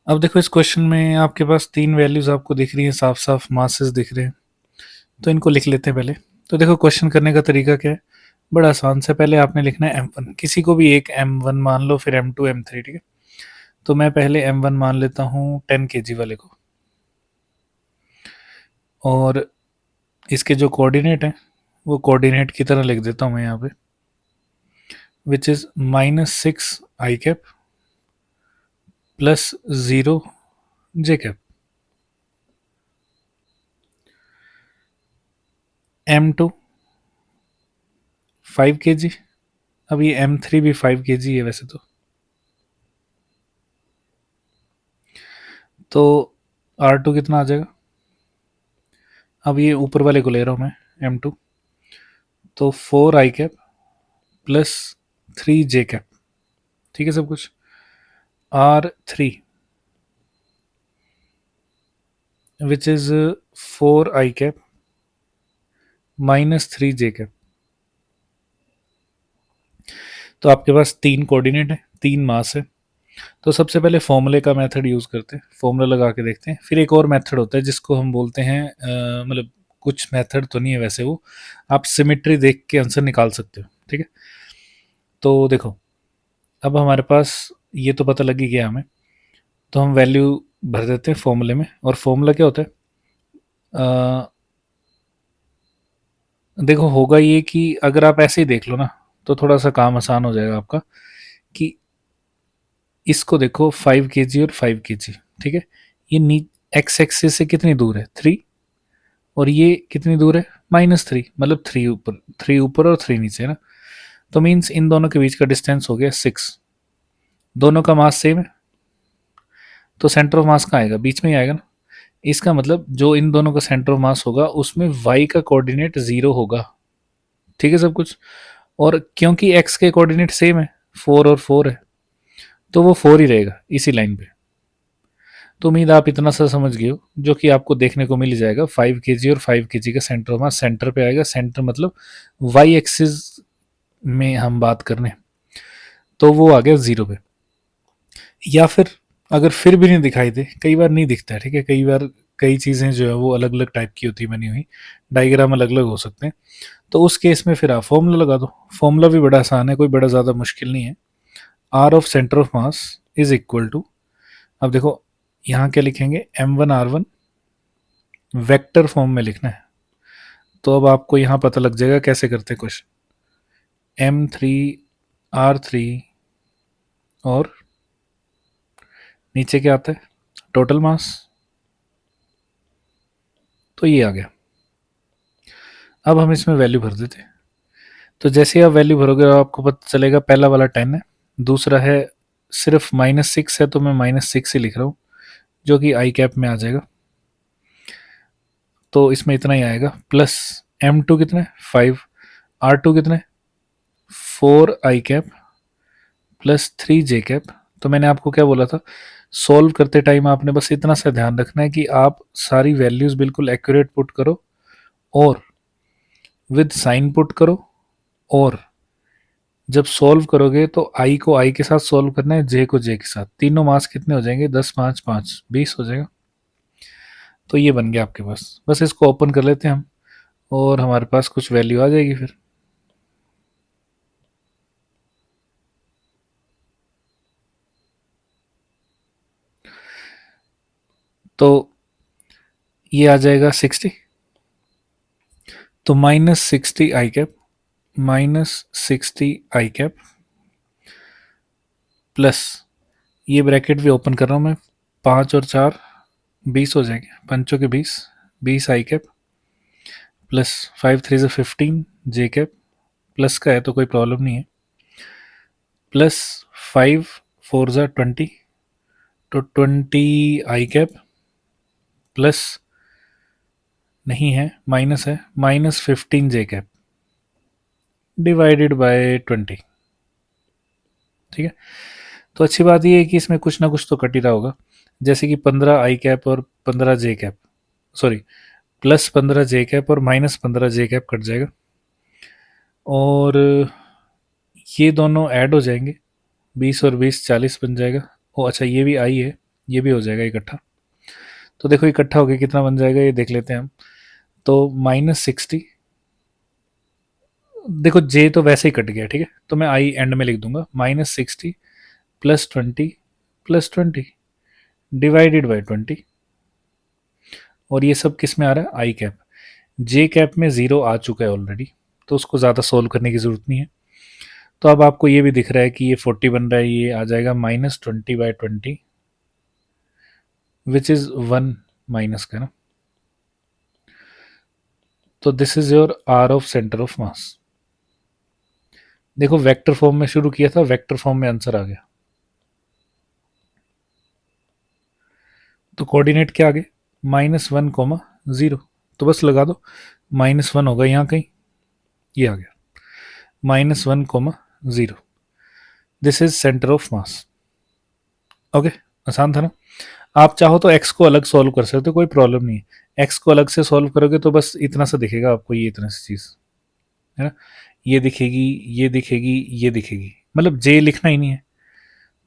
अब देखो इस क्वेश्चन में आपके पास 3 वैल्यूज आपको दिख रही हैं, साफ साफ मासेस दिख रहे हैं। तो इनको लिख लेते हैं पहले। तो देखो क्वेश्चन करने का तरीका क्या है, बड़ा आसान से। पहले आपने लिखना है M1, किसी को भी एक M1 मान लो, फिर M2 M3, ठीक है। तो मैं पहले M1 मान लेता हूँ 10 kg वाले को, और इसके जो कोऑर्डिनेट हैं वो कोऑर्डिनेट की तरह लिख देता हूँ मैं यहाँ पे, which is -6 i cap plus 0 j cap. M2 5 kg, अब ये M3 भी 5 kg है वैसे तो R2 कितना आ जाएगा? अब ये ऊपर वाले को ले रहा हूँ मैं M2, तो 4 i cap plus 3 j cap, ठीक है सब कुछ। R3 which is 4 i cap minus 3 j cap. तो आपके पास 3 कोऑर्डिनेट है, 3 मास है। तो सबसे पहले फॉर्मूले का मेथड यूज़ करते हैं, फॉर्मूला लगा के देखते हैं। फिर एक और मेथड होता है जिसको हम बोलते हैं मतलब कुछ मेथड तो नहीं है वैसे, वो आप सिमेट्री देख के आंसर निकाल सकते हो, ठीक है। तो देखो अब हमारे पास ये तो पता लग ही गया हमें, तो हम वैल्यू भर देते हैं फॉर्मूले में। और फॉर्मूला क्या होता है, देखो होगा ये कि अगर आप ऐसे ही देख लो ना तो थोड़ा सा काम आसान हो जाएगा आपका, कि इसको देखो 5 kg और 5 kg, ठीक है। ये नी एक्स एक्सिस से कितनी दूर है? 3, और ये कितनी दूर है? -3, मतलब 3 ऊपर, 3 ऊपर और 3 नीचे है ना। तो मीन्स इन दोनों के बीच का डिस्टेंस हो गया 6। दोनों का मास सेम है, तो सेंटर ऑफ मास कहाँ आएगा? बीच में ही आएगा ना। इसका मतलब जो इन दोनों का सेंटर ऑफ मास होगा उसमें y का कोऑर्डिनेट 0 होगा, ठीक है सब कुछ। और क्योंकि x के कोऑर्डिनेट सेम है, 4 और 4 है, तो वो 4 ही रहेगा इसी लाइन पे। तो उम्मीद आप इतना सा समझ गए हो, जो कि आपको देखने को मिल जाएगा। 5 kg और 5 kg का सेंटर ऑफ मास सेंटर पे आएगा। सेंटर मतलब वाई एक्सिस में हम बात कर रहे हैं, तो वो आ गया 0 पे। या फिर अगर फिर भी नहीं दिखाई दे, कई बार नहीं दिखता है, ठीक है। कई बार कई चीज़ें जो है वो अलग अलग टाइप की होती है बनी हुई, डायग्राम अलग अलग हो सकते हैं। तो उस केस में फिर आप फॉर्मूला लगा दो। फॉर्मूला भी बड़ा आसान है, कोई बड़ा ज़्यादा मुश्किल नहीं है। R of centre of mass is equal to, अब देखो यहाँ क्या लिखेंगे, M1 R1 वेक्टर फॉर्म में लिखना है। तो अब आपको यहाँ पता लग जाएगा कैसे करते हैं क्वेश्चन। M3 R3 और नीचे क्या आता है? Total mass. तो ये आ गया। अब हम इसमें वैल्यू भर देते हैं। तो जैसे ही आप वैल्यू भरोगे आपको पता चलेगा, पहला वाला 10 है, दूसरा है सिर्फ -6 है, तो मैं -6 ही लिख रहा हूँ, जो कि आई कैप में आ जाएगा। तो इसमें इतना ही आएगा, प्लस M2 कितने? 5, R2 कितने? 4 i cap plus 3 j cap. तो मैंने आपको क्या बोला था, सॉल्व करते टाइम आपने बस इतना सा ध्यान रखना है कि आप सारी वैल्यूज बिल्कुल एक्यूरेट पुट करो, और विद साइन पुट करो। और जब सॉल्व करोगे तो आई को आई के साथ सॉल्व करना है, जे को जे के साथ। तीनों मास कितने हो जाएंगे? 10 5 5 20 हो जाएगा। तो ये बन गया आपके पास। बस इसको ओपन कर लेते हैं हम, और हमारे पास कुछ वैल्यू आ जाएगी फिर। तो ये आ जाएगा 60, तो -60 i cap, -60 i cap plus, ये ब्रैकेट भी ओपन कर रहा हूँ मैं, 5 और 4 20 हो जाएंगे, पंचों के 20, 20 i cap plus 5 3 15 j cap, plus का है तो कोई प्रॉब्लम नहीं है, प्लस 5 4 20, तो 20 i कैप प्लस, नहीं है, माइनस है, -15 j कैप डिवाइडेड बाय 20। ठीक है, तो अच्छी बात यह है कि इसमें कुछ ना कुछ तो कट ही रहा होगा, जैसे कि 15 i कैप और 15 j cap, sorry, +15 j cap और -15 j कैप कट जाएगा, और ये दोनों ऐड हो जाएंगे, 20 और 20 40 बन जाएगा। ओ अच्छा, ये भी आई है, ये भी हो जाएगा इकट्ठा। तो देखो इकट्ठा होकर कितना बन जाएगा ये देख लेते हैं हम। तो -60, देखो जे तो वैसे ही कट गया, ठीक है, तो मैं आई एंड में लिख दूंगा, -60 +20 डिवाइडेड बाई 20, और ये सब किस में आ रहा है, आई कैप। जे कैप में 0 आ चुका है ऑलरेडी, तो उसको ज़्यादा सोल्व करने की ज़रूरत नहीं है। तो अब आपको ये भी दिख रहा है कि ये 40 बन रहा है, ये आ जाएगा -20/20, विच इज़ 1 माइनस का ना। तो this is your R of centre of mass. देखो वेक्टर फॉर्म में शुरू किया था, वेक्टर फॉर्म में आंसर आ गया। तो कोऑर्डिनेट क्या आ गए, -1, 0, तो बस लगा दो, -1 होगा यहाँ कहीं, ये आ गया, -1, 0, this is centre of mass. Okay, आसान था ना। आप चाहो तो एक्स को अलग सॉल्व कर सकते हो, कोई प्रॉब्लम नहीं है। एक्स को अलग से सॉल्व करोगे तो बस इतना सा दिखेगा आपको, ये इतना सी चीज़ है ना, ये दिखेगी, ये दिखेगी, ये दिखेगी, मतलब जे लिखना ही नहीं है।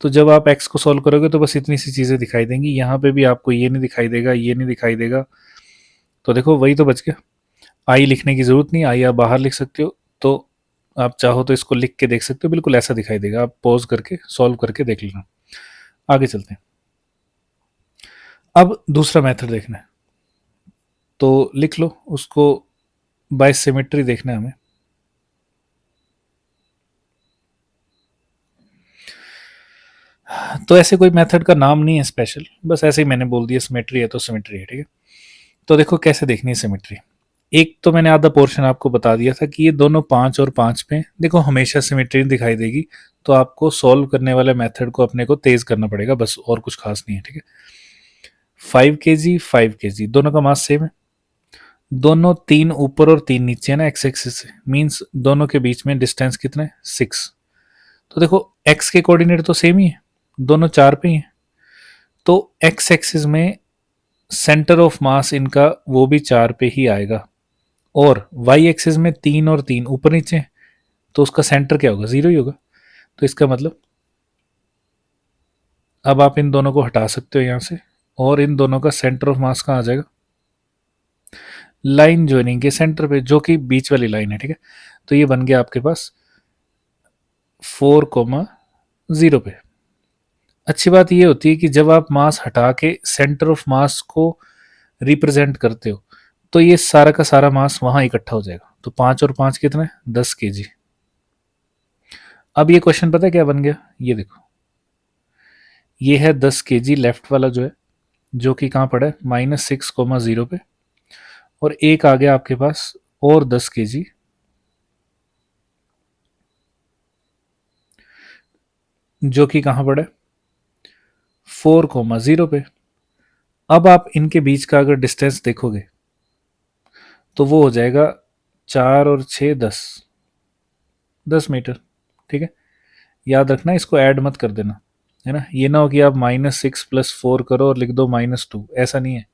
तो जब आप एक्स को सॉल्व करोगे तो बस इतनी सी चीज़ें दिखाई देंगी, यहाँ पे भी आपको ये नहीं दिखाई देगा, ये नहीं दिखाई देगा। तो देखो वही तो बच गया, आई लिखने की ज़रूरत नहीं, आई आप बाहर लिख सकते हो। तो आप चाहो तो इसको लिख के देख सकते हो, बिल्कुल ऐसा दिखाई देगा, आप पॉज करके सॉल्व करके देख लेना। आगे चलते हैं, अब दूसरा मेथड देखना है, तो लिख लो उसको, बाय सिमेट्री देखना है हमें। तो ऐसे कोई मेथड का नाम नहीं है स्पेशल, बस ऐसे ही मैंने बोल दिया सिमेट्री है तो सिमेट्री है, ठीक है। तो देखो कैसे देखनी है सिमेट्री। एक तो मैंने आधा पोर्शन आपको बता दिया था कि ये दोनों 5 और 5 पे, देखो हमेशा सिमेट्री दिखाई देगी, तो आपको सॉल्व करने वाले मेथड को अपने को तेज करना पड़ेगा, बस और कुछ खास नहीं है, ठीक है। 5 kg 5 kg दोनों का मास सेम है, दोनों 3 ऊपर और 3 नीचे है ना एक्स एक्सिस से, मीन्स दोनों के बीच में डिस्टेंस कितना है, 6। तो देखो एक्स के कोऑर्डिनेट तो सेम ही है, दोनों 4 पे ही है, तो एक्स एक्सिस में सेंटर ऑफ मास इनका वो भी 4 पे ही आएगा, और वाई एक्सिस में 3 और 3 ऊपर नीचे है, तो उसका सेंटर क्या होगा, 0 ही होगा। तो इसका मतलब अब आप इन दोनों को हटा सकते हो यहाँ से, और इन दोनों का सेंटर ऑफ मास कहाँ आ जाएगा, लाइन ज्वाइनिंग के सेंटर पे, जो कि बीच वाली लाइन है, ठीक है। तो ये बन गया आपके पास 4, 0 पे। अच्छी बात ये होती है कि जब आप मास हटा के सेंटर ऑफ मास को रिप्रेजेंट करते हो, तो ये सारा का सारा मास वहां इकट्ठा हो जाएगा। तो 5 और 5 कितना है, 10 kg। अब ये क्वेश्चन पता है क्या बन गया, ये देखो, ये है 10 kg लेफ्ट वाला जो है, जो कि कहाँ पड़ा है, -6, 0 पे, और एक आ गया आपके पास और 10 kg, जो कि कहाँ पड़ा है, 4, 0 पे। अब आप इनके बीच का अगर डिस्टेंस देखोगे तो वो हो जाएगा 4 और 6 10, 10 मीटर, ठीक है। याद रखना, इसको ऐड मत कर देना, है ना, ये ना हो कि आप -6 + 4 करो और लिख दो -2, ऐसा नहीं है।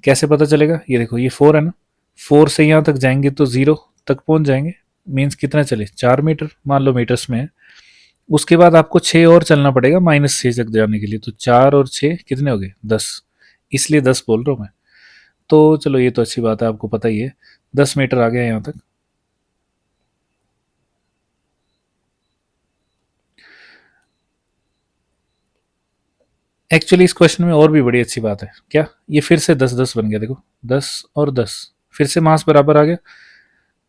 कैसे पता चलेगा, ये देखो ये 4 है ना, 4 से यहाँ तक जाएंगे तो 0 तक पहुंच जाएंगे, मीन्स कितना चले, 4 मीटर, मान लो मीटर्स में है। उसके बाद आपको 6 और चलना पड़ेगा -6 तक जाने के लिए, तो 4 और 6 कितने हो गए, 10, इसलिए 10 बोल रहा हूँ मैं। तो चलो ये तो अच्छी बात है, आपको पता ही है 10 मीटर आ गया यहाँ तक। एक्चुअली इस क्वेश्चन में और भी बड़ी अच्छी बात है क्या, ये फिर से 10-10 बन गया, देखो 10 और 10, फिर से मास बराबर आ गया।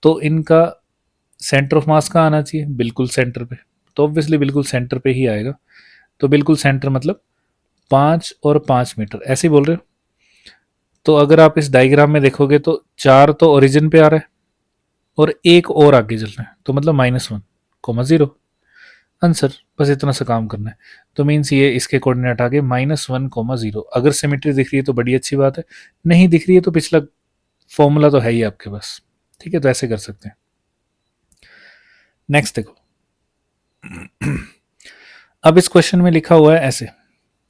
तो इनका सेंटर ऑफ मास का आना चाहिए बिल्कुल सेंटर पे, तो ऑब्वियसली बिल्कुल सेंटर पे ही आएगा। तो बिल्कुल सेंटर मतलब 5 और 5 मीटर ऐसे ही बोल रहे हो। तो अगर आप इस डायग्राम में देखोगे तो 4 तो ओरिजिन पे आ रहा है और एक और आगे चल रहा है, तो मतलब -1, 0 आंसर। बस इतना सा काम करना है। तो मीन्स ये इसके कोऑर्डिनेट आ गए -1, 0। अगर सिमेट्री दिख रही है तो बड़ी अच्छी बात है, नहीं दिख रही है तो पिछला फॉर्मूला तो है ही आपके पास, ठीक है, तो ऐसे कर सकते हैं। नेक्स्ट देखो, अब इस क्वेश्चन में लिखा हुआ है ऐसे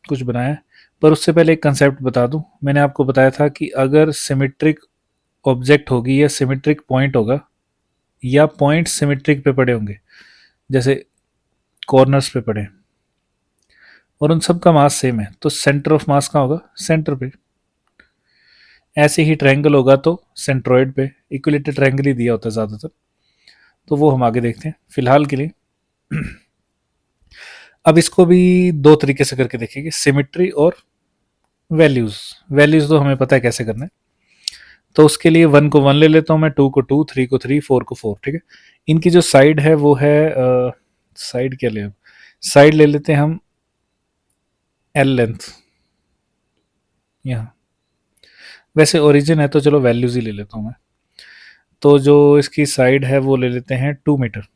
कुछ बनाया है, पर उससे पहले एक कंसेप्ट बता दूं। मैंने आपको बताया था कि अगर सिमेट्रिक ऑब्जेक्ट होगी या सिमेट्रिक पॉइंट होगा या पॉइंट सिमेट्रिक पे पड़े होंगे, जैसे कॉर्नर्स पे पड़े और उन सब का मास सेम है, तो सेंटर ऑफ मास कहाँ होगा, सेंटर पे। ऐसे ही ट्रायंगल होगा तो सेंट्रॉइड पे, इक्विलेटरल ट्रायंगल ही दिया होता है ज़्यादातर। तो वो हम आगे देखते हैं फिलहाल के लिए। अब इसको भी दो तरीके से करके देखेंगे, सिमेट्री और वैल्यूज। वैल्यूज तो हमें पता है कैसे करना है, तो उसके लिए 1 को 1 ले लेता हूँ मैं, 2 को 2, 3 को 3, 4 को 4, ठीक है। इनकी जो साइड है वो है साइड क्या ले, साइड ले लेते हैं हम एल लेंथ यहाँ। वैसे ओरिजिन है तो चलो वैल्यूज ही ले लेता हूँ मैं। तो जो इसकी साइड है वो ले लेते हैं 2 मीटर।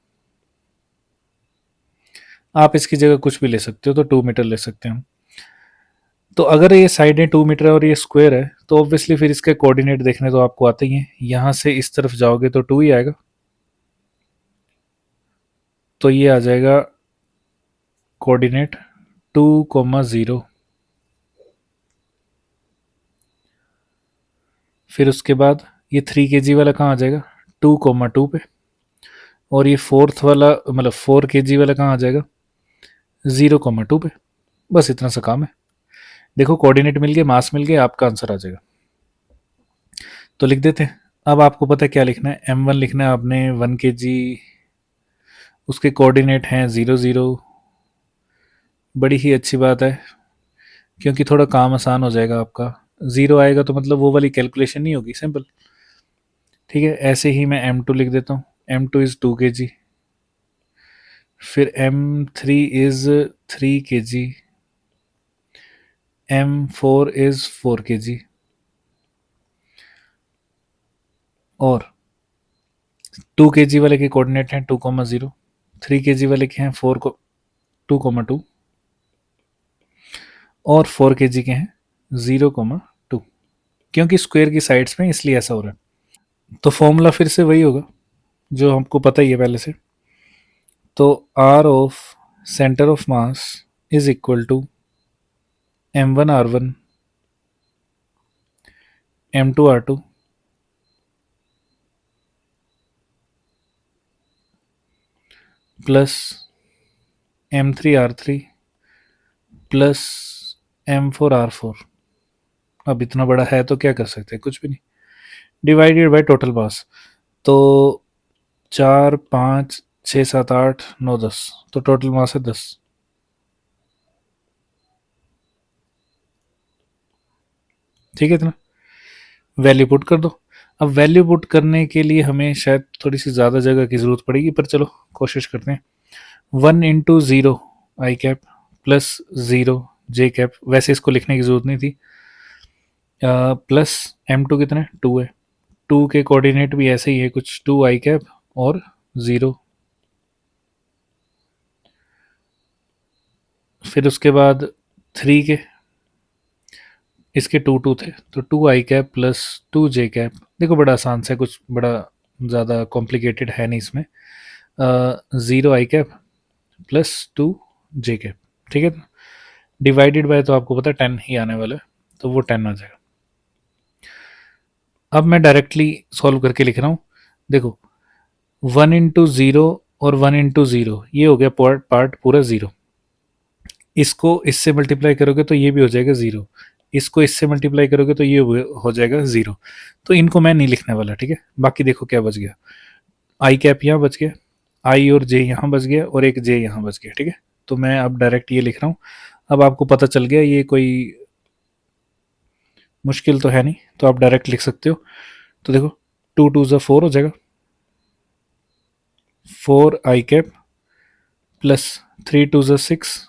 आप इसकी जगह कुछ भी ले सकते हो, तो 2 मीटर ले सकते हैं हम। तो अगर ये साइडें 2 मीटर है और ये स्क्वायर है, तो ऑब्वियसली फिर इसके कोऑर्डिनेट देखने तो आपको आते ही हैं। यहाँ से इस तरफ जाओगे तो 2 ही आएगा, तो ये आ जाएगा कोऑर्डिनेट 2, 0। फिर उसके बाद ये 3 kg वाला कहाँ आ जाएगा, 2, 2 पे। और ये फोर्थ वाला मतलब 4 kg वाला कहाँ आ जाएगा, 0, 2 पे। बस इतना सा काम है। देखो कोऑर्डिनेट मिल गए, मास मिल गए, आपका आंसर आ जाएगा। तो लिख देते हैं। अब आपको पता है क्या लिखना है, m1 लिखना है आपने 1 kg, उसके कोऑर्डिनेट हैं 0, 0। बड़ी ही अच्छी बात है क्योंकि थोड़ा काम आसान हो जाएगा आपका। 0 आएगा तो मतलब वो वाली कैलकुलेशन नहीं होगी, सिंपल, ठीक है। ऐसे ही मैं m2 लिख देता हूँ, m2 इज़ 2 kg। फिर m3 is 3 kg, m4 is 4 kg। और 2 kg वाले के कोऑर्डिनेट हैं 2, 0। 3 kg वाले के हैं 2, 2। और 4 kg के हैं 0, 2। क्योंकि स्क्वायर की साइड्स में, इसलिए ऐसा हो रहा है। तो फॉर्मूला फिर से वही होगा जो हमको पता ही है पहले से। तो R of centre of mass is equal to m1r1 m2r2 plus m3r3 plus m4r4। अब इतना बड़ा है तो क्या कर सकते हैं, कुछ भी नहीं, डिवाइडेड बाय टोटल मास। तो 4, 5, 6, 7, 8, 9, 10, तो टोटल मास है 10। ठीक है, इतना वैल्यू पुट कर दो। अब वैल्यू पुट करने के लिए हमें शायद थोड़ी सी ज़्यादा जगह की ज़रूरत पड़ेगी, पर चलो कोशिश करते हैं। 1 × 0 आई कैप प्लस 0 जे कैप, वैसे इसको लिखने की ज़रूरत नहीं थी। प्लस m2 कितना है, 2 है। 2 के कोऑर्डिनेट भी ऐसे ही है कुछ, 2 आई कैप और 0। फिर उसके बाद 3 के, इसके 2, 2 थे, तो 2 आई कैप प्लस 2 जे कैप। देखो बड़ा आसान सा, कुछ बड़ा ज़्यादा कॉम्प्लिकेटेड है नहीं इसमें। 0 आई कैप प्लस 2 जे कैप, ठीक है। डिवाइडेड बाय तो आपको पता है 10 ही आने वाला है, तो वो 10 आ जाएगा। अब मैं डायरेक्टली सॉल्व करके लिख रहा हूँ। देखो 1 × 0 और 1 × 0 ये हो गया पार्ट पूरा 0। इसको इससे मल्टीप्लाई करोगे तो ये भी हो जाएगा 0। इसको इससे मल्टीप्लाई करोगे तो ये हो जाएगा 0। तो इनको मैं नहीं लिखने वाला, ठीक है। बाकी देखो क्या बच गया, आई कैप यहाँ बच गया, आई और जे यहाँ बच गया, और एक जे यहाँ बच गया, ठीक है। तो मैं अब डायरेक्ट ये लिख रहा हूँ। अब आपको पता चल गया, ये कोई मुश्किल तो है नहीं, तो आप डायरेक्ट लिख सकते हो। तो देखो 2 2 ज़ा 4 हो जाएगा, 4 आई कैप प्लस 3 2 ज़ा 6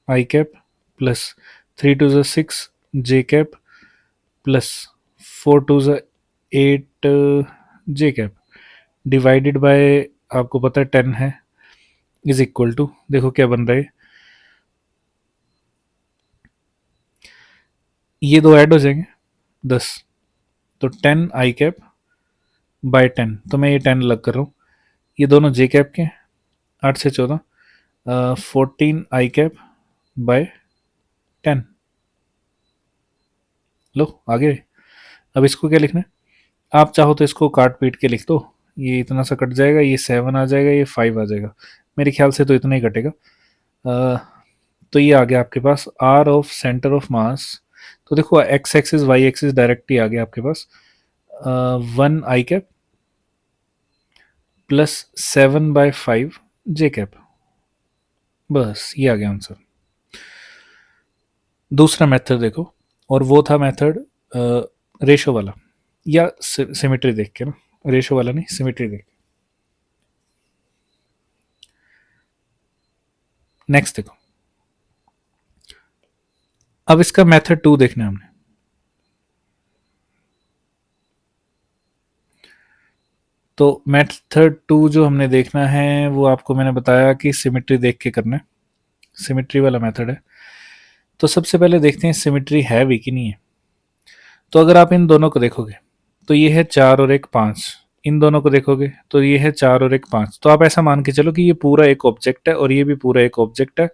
आई कैप प्लस 3 2 ज़ा 6 जे कैप प्लस 4 2 ज़ा 8 जे कैप डिवाइडेड बाय, आपको पता है 10 है, इज इक्वल टू, देखो क्या बन रहा है, ये दो ऐड हो जाएंगे 10, तो 10 आई कैप बाय 10, तो मैं ये 10 अलग कर रहा हूँ, ये दोनों जे कैप के, 8 से 14, 14 आई कैप बाय 10। लो आगे, अब इसको क्या लिखना है, आप चाहो तो इसको काट पीट के लिख दो, ये इतना सा कट जाएगा, ये 7 आ जाएगा, ये 5 आ जाएगा, मेरे ख्याल से तो इतना ही कटेगा। तो ये आ गया आपके पास R of centre of mass. तो देखो X axis Y axis direct ही आ गया आपके पास, 1 I cap plus 7/5 J cap, बस ये आ गया आंसर। दूसरा मेथड देखो, और वो था मेथड रेशो वाला, या सिमेट्री देख के ना, रेशो वाला नहीं, सिमेट्री देख। नेक्स्ट देखो, अब इसका मेथड 2 देखना है हमने। तो मेथड 2 जो हमने देखना है वो आपको मैंने बताया कि सिमेट्री देख के करना है, सिमेट्री वाला मेथड है। तो सबसे पहले देखते हैं सिमेट्री है भी कि नहीं है। तो अगर आप इन दोनों को देखोगे तो ये है 4 और 1 5, इन दोनों को देखोगे तो ये है 4 और 1 5, तो आप ऐसा मान के चलो कि ये पूरा एक ऑब्जेक्ट है और ये भी पूरा एक ऑब्जेक्ट है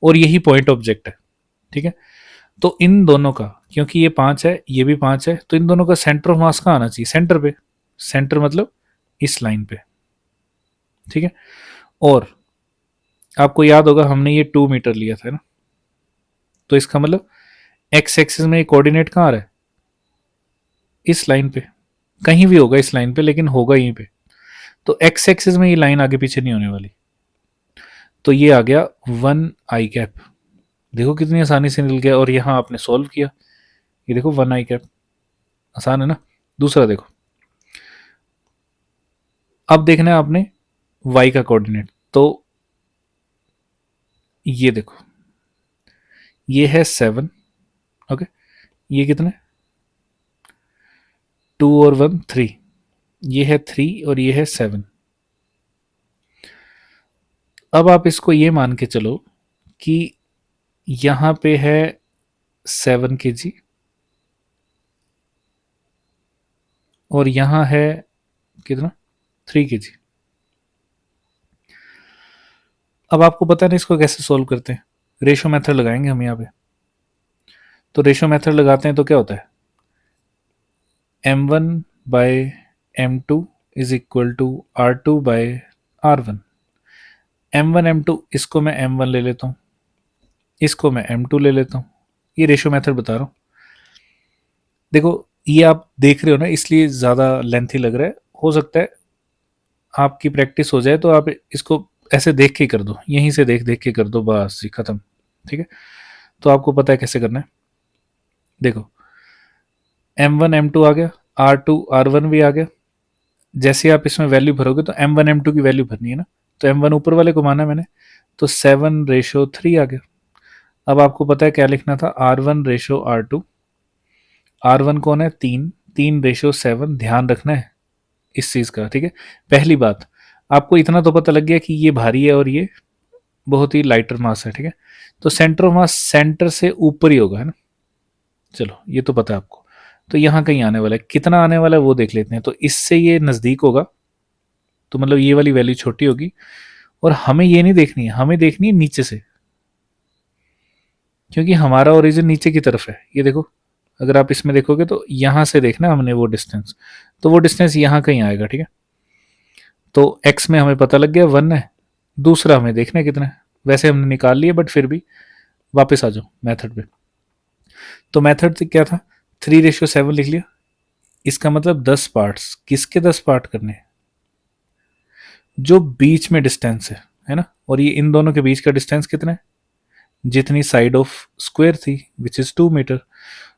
और यही पॉइंट ऑब्जेक्ट है, ठीक है। तो इन दोनों का, क्योंकि ये 5 है ये भी 5 है, तो इन दोनों का सेंटर ऑफ मास कहाँ आना चाहिए, सेंटर पे, सेंटर मतलब इस लाइन पे, ठीक है। और आपको याद होगा हमने ये 2 मीटर लिया था ना, तो इसका मतलब एक्स एक्सिस में कोऑर्डिनेट कहाँ आ रहा है, इस लाइन पे, कहीं भी होगा इस लाइन पे, लेकिन होगा यहीं पे। तो एक्स एक्सिस में ये लाइन आगे पीछे नहीं होने वाली, तो ये आ गया 1 आई कैप। देखो कितनी आसानी से निकल गया, और यहाँ आपने सॉल्व किया, ये देखो 1 आई कैप, आसान है ना। दूसरा देखो, अब देखना है आपने y का कोऑर्डिनेट, तो ये देखो ये है 7, ओके, ये कितना है 2 और 1 3, ये है 3 और ये है 7। अब आप इसको ये मान के चलो कि यहाँ पे है 7 kg और यहाँ है कितना 3 kg। अब आपको पता नहीं इसको कैसे सोल्व करते हैं, रेशो मेथड लगाएंगे हम यहाँ पे। तो रेशो मेथड लगाते हैं तो क्या होता है, m1/m2 is equal to r2/r1। m1 m2, इसको मैं m1 ले लेता हूँ, इसको मैं m2 ले लेता हूँ, ये रेशो मेथड बता रहा हूँ। देखो ये आप देख रहे हो ना, इसलिए ज़्यादा लेंथी लग रहा है, हो सकता है आपकी प्रैक्टिस हो जाए तो आप इसको ऐसे देख के कर दो, यहीं से देख देख के कर दो, बस जी खत्म, ठीक है। तो आपको पता है कैसे करना है, देखो m1 m2 आ गया, r2 r1 भी आ गया। जैसे आप इसमें वैल्यू भरोगे तो m1 m2 की वैल्यू भरनी है ना, तो m1 ऊपर वाले को माना मैंने, तो 7/3 आ गया। अब आपको पता है क्या लिखना था, r1/r2, r1 कौन है 3, 3/7, ध्यान रखना है इस चीज़ का, ठीक है। पहली बात, आपको इतना तो पता लग गया कि ये भारी है और ये बहुत ही लाइटर मास है, ठीक है। तो सेंटर ऑफ मास सेंटर से ऊपर ही होगा, है ना, चलो ये तो पता है आपको। तो यहाँ कहीं आने वाला है, कितना आने वाला है वो देख लेते हैं। तो इससे ये नज़दीक होगा, तो मतलब ये वाली वैल्यू छोटी होगी, और हमें ये नहीं देखनी है, हमें देखनी है नीचे से, क्योंकि हमारा ओरिजिन नीचे की तरफ है। ये देखो अगर आप इसमें देखोगे तो यहाँ से देखना हमने वो डिस्टेंस, तो वो डिस्टेंस यहाँ कहीं आएगा, ठीक है। तो x में हमें पता लग गया 1 है, दूसरा हमें देखना है कितना है, वैसे हमने निकाल लिया बट फिर भी वापस आ जाओ मेथड पे। तो मेथड से क्या था, 3:7 लिख लिया। इसका मतलब 10 पार्ट्स, किसके 10 पार्ट करने हैं, जो बीच में डिस्टेंस है ना, और ये इन दोनों के बीच का डिस्टेंस कितना है, जितनी साइड ऑफ स्क्वायर थी विच इज 2 मीटर।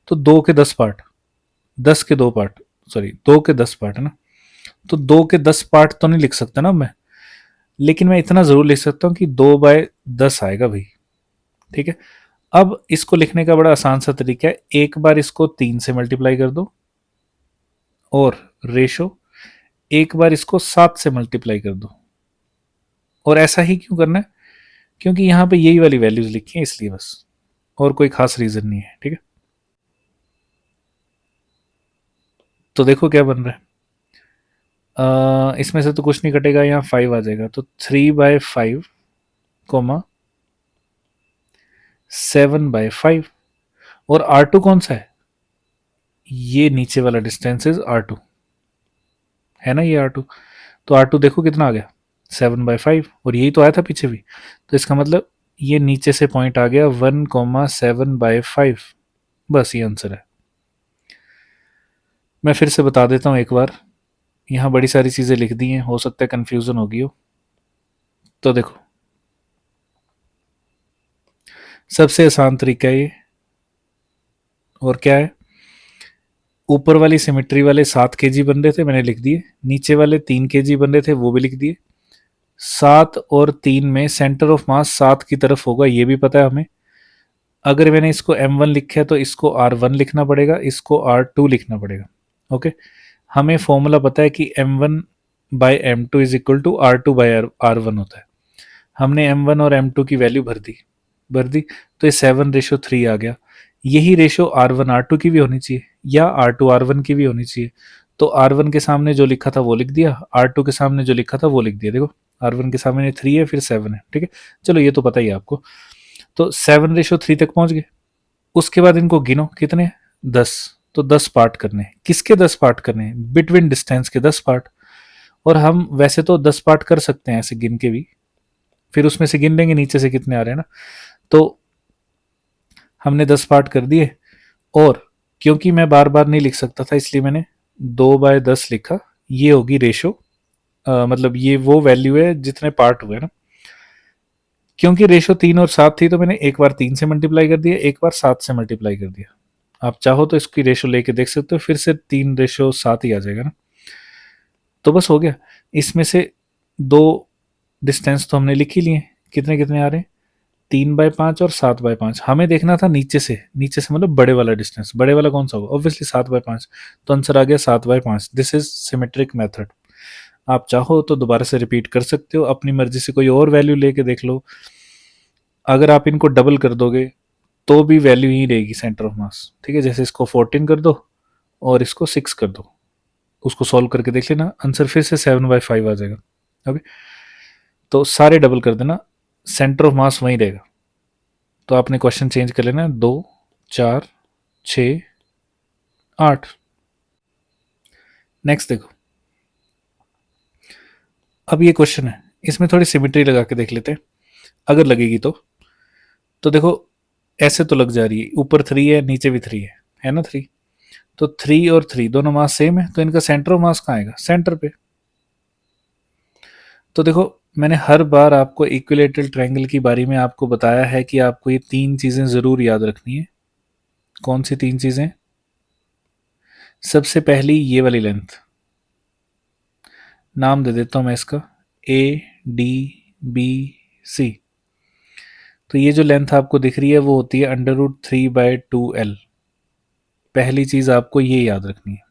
तो 2 के 10 पार्ट, 10 के 2 पार्ट, सॉरी 2 के 10 पार्ट है ना, तो 2 के 10 पार्ट तो नहीं लिख सकता ना मैं, लेकिन मैं इतना जरूर लिख सकता हूं कि 2/10 आएगा भाई। ठीक है, अब इसको लिखने का बड़ा आसान सा तरीका है, एक बार इसको 3 से मल्टीप्लाई कर दो, और रेशो एक बार इसको 7 से मल्टीप्लाई कर दो। और ऐसा ही क्यों करना है, क्योंकि यहां पे यही वाली वैल्यूज लिखी हैं इसलिए बस, और कोई खास रीजन नहीं है। ठीक है, तो देखो क्या बन रहा है, इसमें से तो कुछ नहीं कटेगा, यहाँ 5 आ जाएगा, तो 3/5 कोमा 7/5। और R2 कौन सा है, ये नीचे वाला डिस्टेंस इज R2, है ना ये R2। तो R2 देखो कितना आ गया, 7/5, और यही तो आया था पीछे भी। तो इसका मतलब ये नीचे से पॉइंट आ गया 1,7/5। बस ये आंसर है। मैं फिर से बता देता हूँ एक बार, यहाँ बड़ी सारी चीज़ें लिख दी हैं, हो सकता है कन्फ्यूज़न होगी हो। तो देखो, सबसे आसान तरीका है ये, और क्या है, ऊपर वाली सिमेट्री वाले 7 kg बन रहे थे, मैंने लिख दिए। नीचे वाले 3 kg बन रहे थे, वो भी लिख दिए। 7 और 3 में सेंटर ऑफ मास 7 की तरफ होगा, ये भी पता है हमें। अगर मैंने इसको M1 लिखा है तो इसको R1 लिखना पड़ेगा, इसको R2 लिखना पड़ेगा। ओके, हमें फॉर्मूला पता है कि M1/M2 is equal to R2/R1 होता है। हमने M1 और M2 की वैल्यू भर दी, तो ये 7:3 आ गया। यही रेशो R1/R2 की भी होनी चाहिए, या R2/R1 की भी होनी चाहिए। तो R1 के सामने जो लिखा था वो लिख दिया, R2 के सामने जो लिखा था वो लिख दिया। देखो, R1 के सामने 3 है, फिर 7 है। ठीक है, चलो ये तो पता ही है आपको। तो 7:3 तक पहुंच गए। उसके बाद इनको गिनो, कितने, 10। तो 10 पार्ट करने हैं, किसके 10 पार्ट करने हैं, बिटवीन डिस्टेंस के 10 पार्ट। और हम वैसे तो 10 पार्ट कर सकते हैं ऐसे गिन के भी, फिर उसमें से गिन लेंगे नीचे से कितने आ रहे हैं ना। तो हमने 10 पार्ट कर दिए, और क्योंकि मैं बार बार नहीं लिख सकता था इसलिए मैंने 2/10 लिखा। ये होगी रेशो, मतलब ये वो वैल्यू है जितने पार्ट हुए ना। क्योंकि रेशो 3 और 7 थी, तो मैंने एक बार 3 से मल्टीप्लाई कर दिया, एक बार 7 से मल्टीप्लाई कर दिया। आप चाहो तो इसकी रेशो लेके देख सकते हो, फिर से 3:7 ही आ जाएगा ना। तो बस हो गया। इसमें से दो डिस्टेंस तो हमने लिख ही लिए, कितने कितने आ रहे हैं, 3/5 और 7/5। हमें देखना था नीचे से मतलब बड़े वाला डिस्टेंस, बड़े वाला कौन सा होगा, ऑब्वियसली 7/5। तो आंसर आ गया 7/5। This is symmetric method. आप चाहो तो दोबारा से रिपीट कर सकते हो, अपनी मर्जी से कोई और वैल्यू लेके देख लो। अगर आप इनको डबल कर दोगे तो भी वैल्यू ही रहेगी सेंटर ऑफ मास। ठीक है, जैसे इसको 14 कर दो और इसको 6 कर दो, उसको सॉल्व करके देख लेना, आंसर फिर से 7/5 आ जाएगा। ओके, तो सारे डबल कर देना, सेंटर ऑफ मास वहीं रहेगा। तो आपने क्वेश्चन चेंज कर लेना, 2, 4, 6, 8। नेक्स्ट देखो, अब ये क्वेश्चन है, इसमें थोड़ी सिमेट्री लगा के देख लेते हैं, अगर लगेगी तो देखो, ऐसे तो लग जा रही है, ऊपर 3 है, नीचे भी 3 है ना 3। तो 3 और 3 दोनों मास सेम है, तो इनका सेंटर ऑफ मास कहाँ आएगा, सेंटर पे। तो देखो, मैंने हर बार आपको इक्विलेटरल ट्रायंगल की बारी में आपको बताया है कि आपको ये 3 चीजें जरूर याद रखनी है। कौन सी 3 चीजें, सबसे पहली ये वाली लेंथ, नाम दे देता हूं मैं इसका ADBC। तो ये जो लेंथ आपको दिख रही है वो होती है √3/2L। पहली चीज आपको ये याद रखनी है।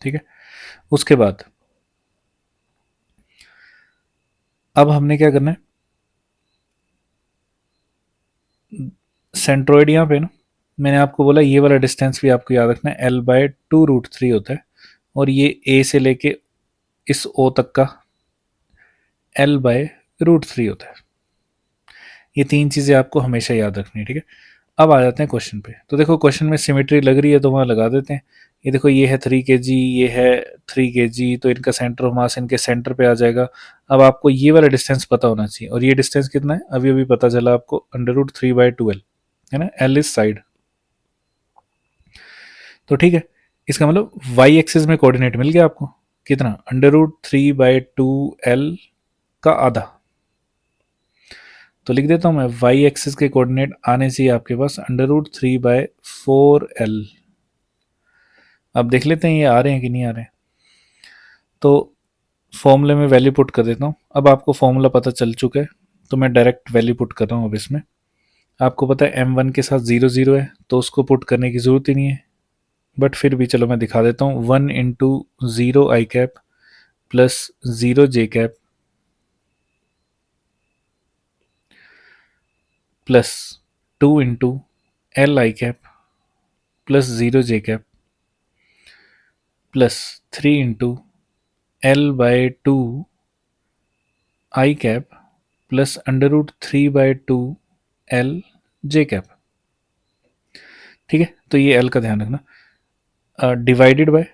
ठीक है, उसके बाद अब हमने क्या करना है, सेंट्रोइड यहाँ पे ना, मैंने आपको बोला ये वाला डिस्टेंस भी आपको याद रखना है, L/2√3 होता है। और ये A से लेके इस O तक का L/√3 होता है। ये 3 चीज़ें आपको हमेशा याद रखनी है। ठीक है, अब आ जाते हैं क्वेश्चन पे। तो देखो, क्वेश्चन में सिमेट्री लग रही है तो वहाँ लगा देते हैं। ये देखो, ये है 3 kg, ये है 3 kg, तो इनका सेंटर ऑफ मास इनके सेंटर पे आ जाएगा। अब आपको ये वाला डिस्टेंस पता होना चाहिए, और ये डिस्टेंस कितना है, अभी अभी पता चला आपको, √3/2L। है ना, एल इज साइड। तो ठीक है, इसका मतलब वाई एक्सिस में कोऑर्डिनेट मिल गया आपको कितना, √3/2l का आधा। तो लिख देता हूं मैं, वाई एक्सिस के कोऑर्डिनेट आने चाहिए आपके पास √3/4l। अब देख लेते हैं ये आ रहे हैं कि नहीं आ रहे हैं। तो फॉर्मूले में वैल्यू पुट कर देता हूँ। अब आपको फॉर्मूला पता चल चुका है, तो मैं डायरेक्ट वैल्यू पुट कर रहा हूँ अब इसमें। आपको पता है m1 के साथ 0 0 है, तो उसको पुट करने की ज़रूरत ही नहीं है, बट फिर भी चलो मैं दिखा देता हूँ। 1 × 0 i cap plus 0 j cap plus 2 × L i cap plus 0 j cap plus 3 × L/2 i cap plus √3/2 L j cap. ठीक है, तो ये L का ध्यान रखना, divided by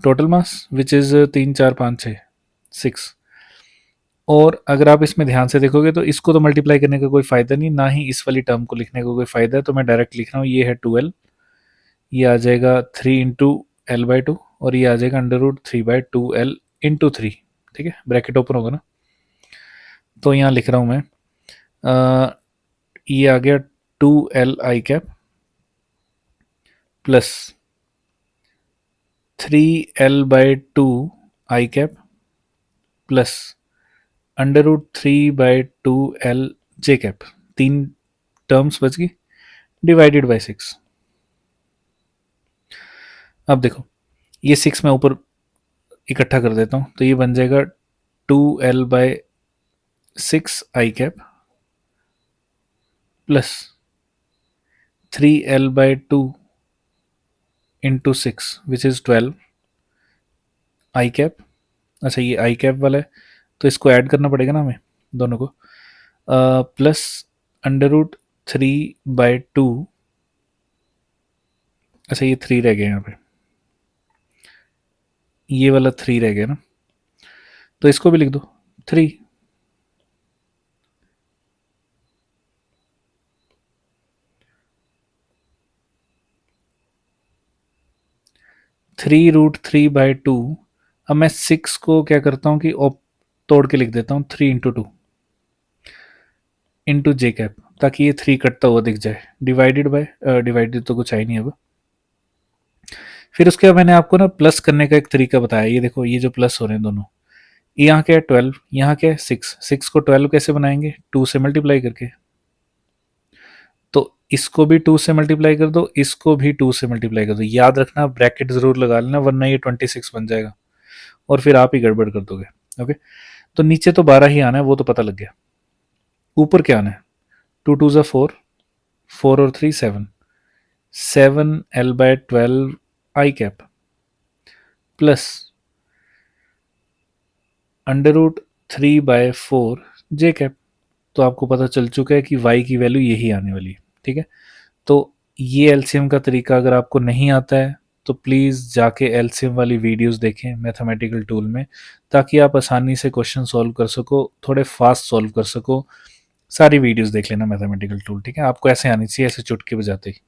total mass which is 3 4 5 6 6। और अगर आप इसमें ध्यान से देखोगे तो इसको तो मल्टीप्लाई करने का कोई फ़ायदा नहीं, ना ही इस वाली टर्म को लिखने का कोई फ़ायदा है, तो मैं डायरेक्ट लिख रहा हूँ। ये है 2l, ये आ जाएगा 3 × L/2 और ये आ जाएगा √3/2l × 3। ठीक है, ब्रैकेट ओपन होगा ना, तो यहाँ लिख रहा हूँ मैं, ये आ गया 2l i cap plus 3l/2 i cap plus √3/2l j cap. 3 terms बच गई, डिवाइडेड बाय 6। अब देखो, ये 6 मैं ऊपर इकट्ठा कर देता हूँ, तो ये बन जाएगा 2l/6 i cap plus 3l/2 × 6 which is 12 i cap. अच्छा, ये i कैप वाला है, तो इसको ऐड करना पड़ेगा ना हमें दोनों को, प्लस √3/2। अच्छा, ये 3 रह गया यहाँ पे, ये वाला 3 रह गया ना, तो इसको भी लिख दो 3। 3√3/2। अब मैं 6 को क्या करता हूँ कि तोड़ के लिख देता हूँ 3 × 2 × j कैप, ताकि ये 3 कटता हुआ दिख जाए, डिवाइडेड बाय, डिवाइडेड तो कुछ आई नहीं अब। फिर उसके बाद मैंने आपको ना प्लस करने का एक तरीका बताया। ये देखो, ये जो प्लस हो रहे हैं दोनों, यहाँ क्या है 12, यहाँ क्या है 6। 6 को 12 कैसे बनाएंगे, 2 से मल्टीप्लाई करके। तो इसको भी 2 से मल्टीप्लाई कर दो, इसको भी 2 से मल्टीप्लाई कर दो। याद रखना, ब्रैकेट जरूर लगा लेना, वरना ये 26 बन जाएगा और फिर आप ही गड़बड़ कर दोगे। ओके, तो नीचे तो 12 ही आना है, वो तो पता लग गया। ऊपर क्या आना है, 2 2 = 4, 4 और 3 7, 7l/12 i cap plus √3/4 j cap. तो आपको पता चल चुका है कि y की वैल्यू यही आने वाली है। ठीक है, तो ये एलसीएम का तरीका अगर आपको नहीं आता है तो प्लीज़ जाके एलसीएम वाली वीडियोस देखें मैथमेटिकल टूल में, ताकि आप आसानी से क्वेश्चन सॉल्व कर सको, थोड़े फास्ट सॉल्व कर सको। सारी वीडियोस देख लेना मैथमेटिकल टूल। ठीक है, आपको ऐसे आनी चाहिए, ऐसे चुटकी बजाते ही।